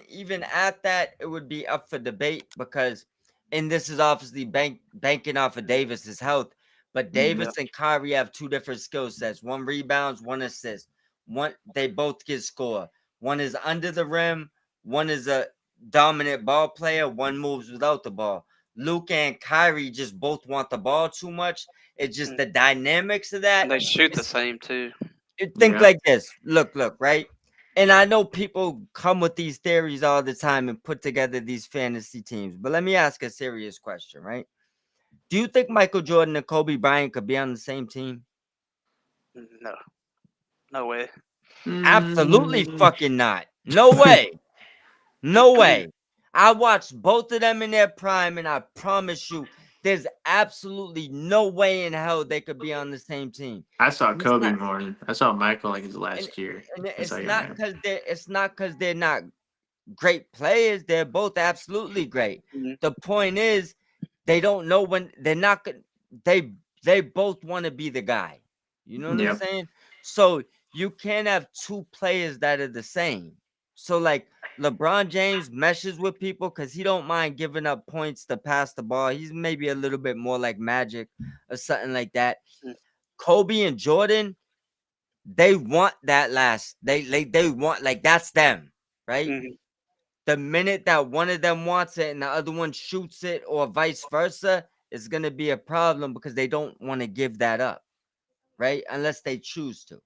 even at that, it would be up for debate because, and this is obviously banking off of Davis's health, but Yeah. Davis and Kyrie have two different skill sets: one rebounds, one assist. One they both can score. One is under the rim. One is a dominant ball player. One moves without the ball. Luke and Kyrie just both want the ball too much. It's just Mm. the dynamics of And that. they shoot the It's same too. think yeah, like this. Look, right? And I know people come with these theories all the time and put together these fantasy teams. But let me ask a serious question, right? Do you think Michael Jordan and Kobe Bryant could be on the same team? No, no way. Absolutely mm, fucking not. No way. No way. I watched both of them in their prime, and I promise you, there's absolutely no way in hell they could be on the same team. I saw And it's Kobe not, more. I saw Michael like his and, last year. and That's how it's young not I am. because they're not great players. They're both absolutely great. Mhm. The point is, they don't know when they're not going. They they both want to be the guy. You know what I'm Yep. saying? So you can't have two players that are the same. So like LeBron James meshes with people because he don't mind giving up points to pass the ball. He's maybe a little bit more like Magic or something like that. Kobe and Jordan, they want that last. They want like that's them, right? Mhm. The minute that one of them wants it and the other one shoots it or vice versa, it's going to be a problem because they don't want to give that up, right? Unless they choose to.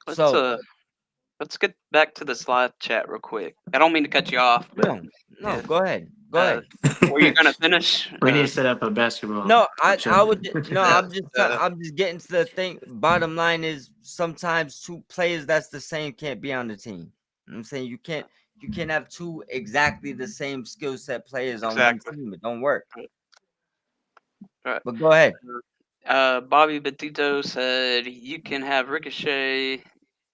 Let's So, let's get back to the slide chat real quick. I don't mean to cut you off, but no, no, yeah. go ahead. Go Uh, ahead. were you gonna finish? We need to set up a basketball No, show. I would no, Uh, I'm just getting to the thing. Bottom line is sometimes two players that's the same can't be on the team. You know what I'm saying you can't have two exactly the same skill set players on one exactly. team. It don't work. Right. Right. But go ahead. Bobby Petito said you can have Ricochet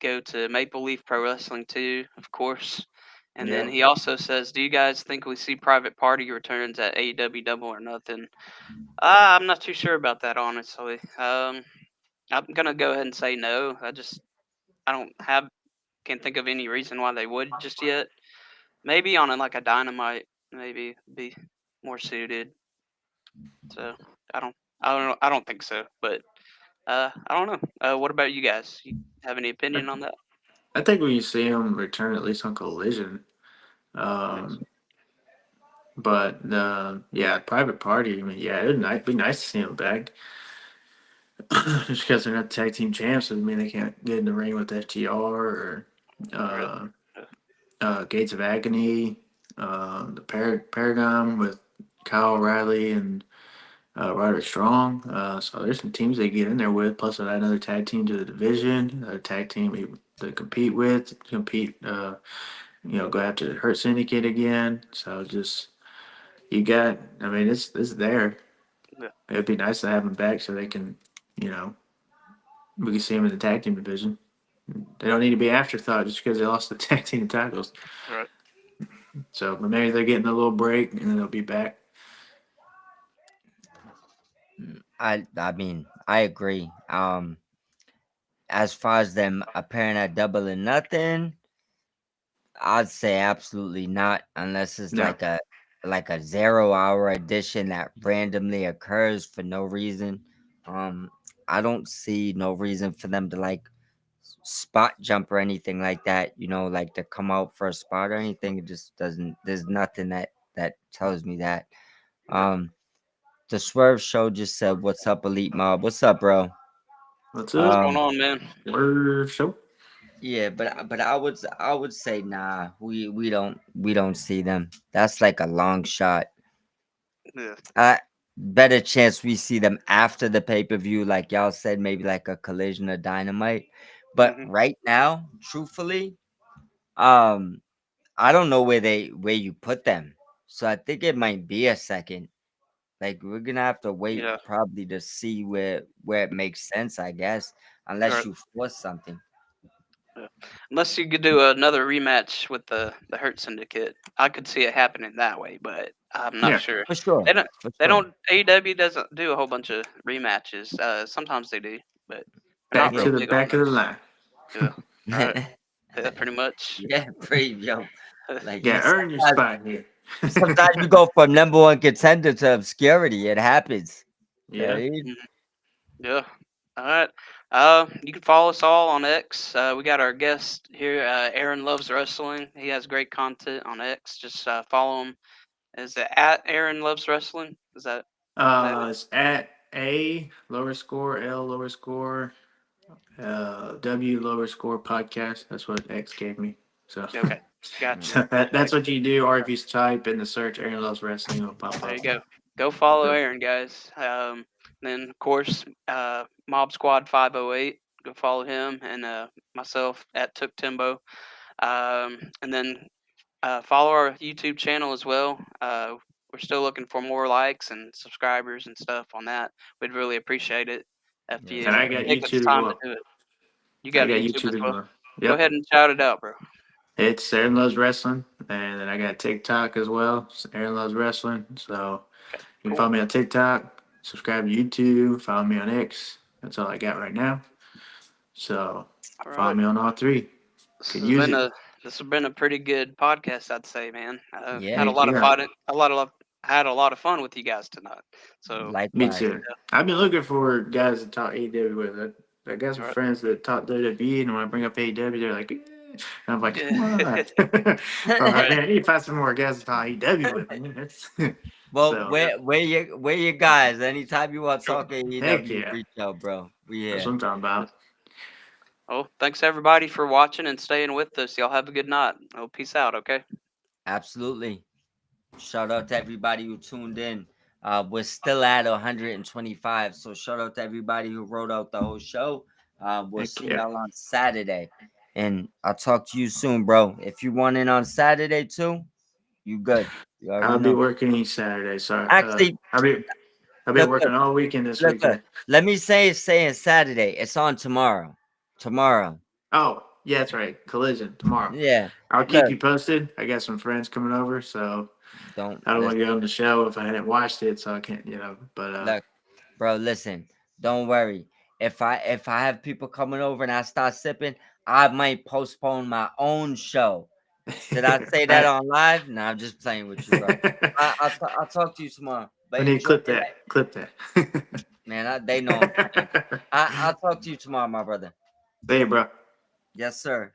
go to Maple Leaf Pro Wrestling too, of course. And then Yep. he also says, "Do you guys think we see Private Party returns at AEW Double or Nothing?" I'm not too sure about that, honestly. I'm gonna go ahead and say no. I don't have can't think of any reason why they would just yet. Maybe on like a Dynamite, maybe be more suited. So I don't think so, but I don't know. What about you guys? You have any I, opinion on that? I think when you see him return at least on Collision, Yes. um, but yeah, Private Party. I mean, yeah, be nice to see him back. Just because they're not tag team champs doesn't mean they can't get in the ring with FTR or Right. uh, Gates of Agony, the Paragon with Kyle O'Reilly and Roderick Strong. So there's some teams they get in there with. Plus, I another tag team to the division, a tag team to compete with, go after the Hurt Syndicate again. So just you got. I mean, it's there. Yeah. It'd be nice to have them back so they can, you know, we can see them in the tag team division. They don't need to be afterthought just because they lost the tag team titles. Right. So, but maybe they're getting a little break and then they'll be back. I mean, I agree. As far as them appearing at Double or Nothing, I'd say absolutely not, unless it's No, like a 0 hour edition that randomly occurs for no reason. Um, I don't see no reason for them to like spot jump or anything like that. Like to come out for a spot or anything. It just doesn't. There's nothing that tells me that. Yeah. The Swerve Show just said, "What's up, Elite Mob? What's up, bro?" What's What's up? going Um, on, man? Word show. yeah, but I would say nah. We don't see them. That's like a long shot. Yeah. Better chance we see them after the pay per view, like y'all said, maybe like a Collision or Dynamite. But Hmm. right now, truthfully, um, I don't know where you put them. So I think it might be a second. Like we're gonna have to wait Yeah. probably to see where it makes sense, I guess, unless Or, you force something. yeah. Unless you could do another rematch with the Hurt Syndicate, I could see it happening that way, but I'm not Yeah. sure. For sure. They don't. For They sure. don't. AEW doesn't do a whole bunch of rematches. Sometimes they do, but they're not Back real to Yeah. the big on back of the those. line. Yeah. Right. Yeah. Pretty much. Yeah, pretty yo. Like Yeah, earn your sometimes spot here. sometimes you go from number one contender to obscurity. It happens. Yeah. Okay? Mhm. Yeah. All right. You can follow us all on X. We got our guest here, Aaron Loves Wrestling. He has great content on X. Just follow him. Is it at Aaron Loves Wrestling? Is that it? It's at A lower score, L lower score, W lower score podcast. That's what X gave me. So, Okay. Mm. Gotcha. so that's Like, what you do. Or if you type in the search Aaron Loves Wrestling, it'll pop there up. you go. Go follow So, Aaron, guys. Then of course, Mob Squad 508. Go follow him and myself at Took Timbo. And then follow our YouTube channel as well. We're still looking for more likes and subscribers and stuff on that. We'd really appreciate it if Yes, you and I got sir. take the YouTube as time to well. do it. You I got a got YouTube as YouTube as well. well. Go Yep. ahead and shout it out, bro. It's Aaron Loves Wrestling. And then I got TikTok as well. It's Aaron Loves Wrestling. So Okay, you can cool. follow me on TikTok, subscribe to YouTube, follow me on X. That's all I got right now. So All follow right. me on all three. This Could has use been it. a pretty good podcast, I'd say, man. Had Yeah, a Me lot of too. fun. Had a lot of fun with you guys tonight. So, Me likewise. too. I've been looking for guys to talk AEW with. I got some all right. friends that talk WWE, and when I bring up AEW, they're like, "Eh." And I'm like, Yeah. come on. I'm like, Right. man, I need to find some more guys to talk AEW with. Man. That's Well, so, Yeah. where you guys? Anytime you want to talk heck AEW, yeah. reach out, bro. We That's here. what I'm talking about. Well, thanks everybody for watching and staying with us. Y'all have a good night. Oh, peace out. Okay. Absolutely. Shout out to everybody who tuned in. We're still at 125. So shout out to everybody who wrote out the whole show. We'll Heck see yeah. y'all on Saturday. And I'll talk to you soon, bro. If you want in on Saturday too, you good. You already I'll be know. working each Saturday. So, Actually, I've been look, working look, all weekend this look. weekend. Let me say it's Saturday. It's on tomorrow. Tomorrow. Oh, yeah, that's right. Collision tomorrow. Yeah. I'll keep Look, you posted. I got some friends coming over, so don't I don't want listen. to get on the show if I hadn't watched it, so I can't, But Look, bro, listen. Don't worry. If I have people coming over and I start sipping, I might postpone my own show. Did I say that I, on live? No, I'm just playing with you, bro. I'll talk to you tomorrow. I But need to enjoy clip your that. night, Clip that. man. They know I'm playing. I'll talk to you tomorrow, my brother. Hey, bro. Yes, sir.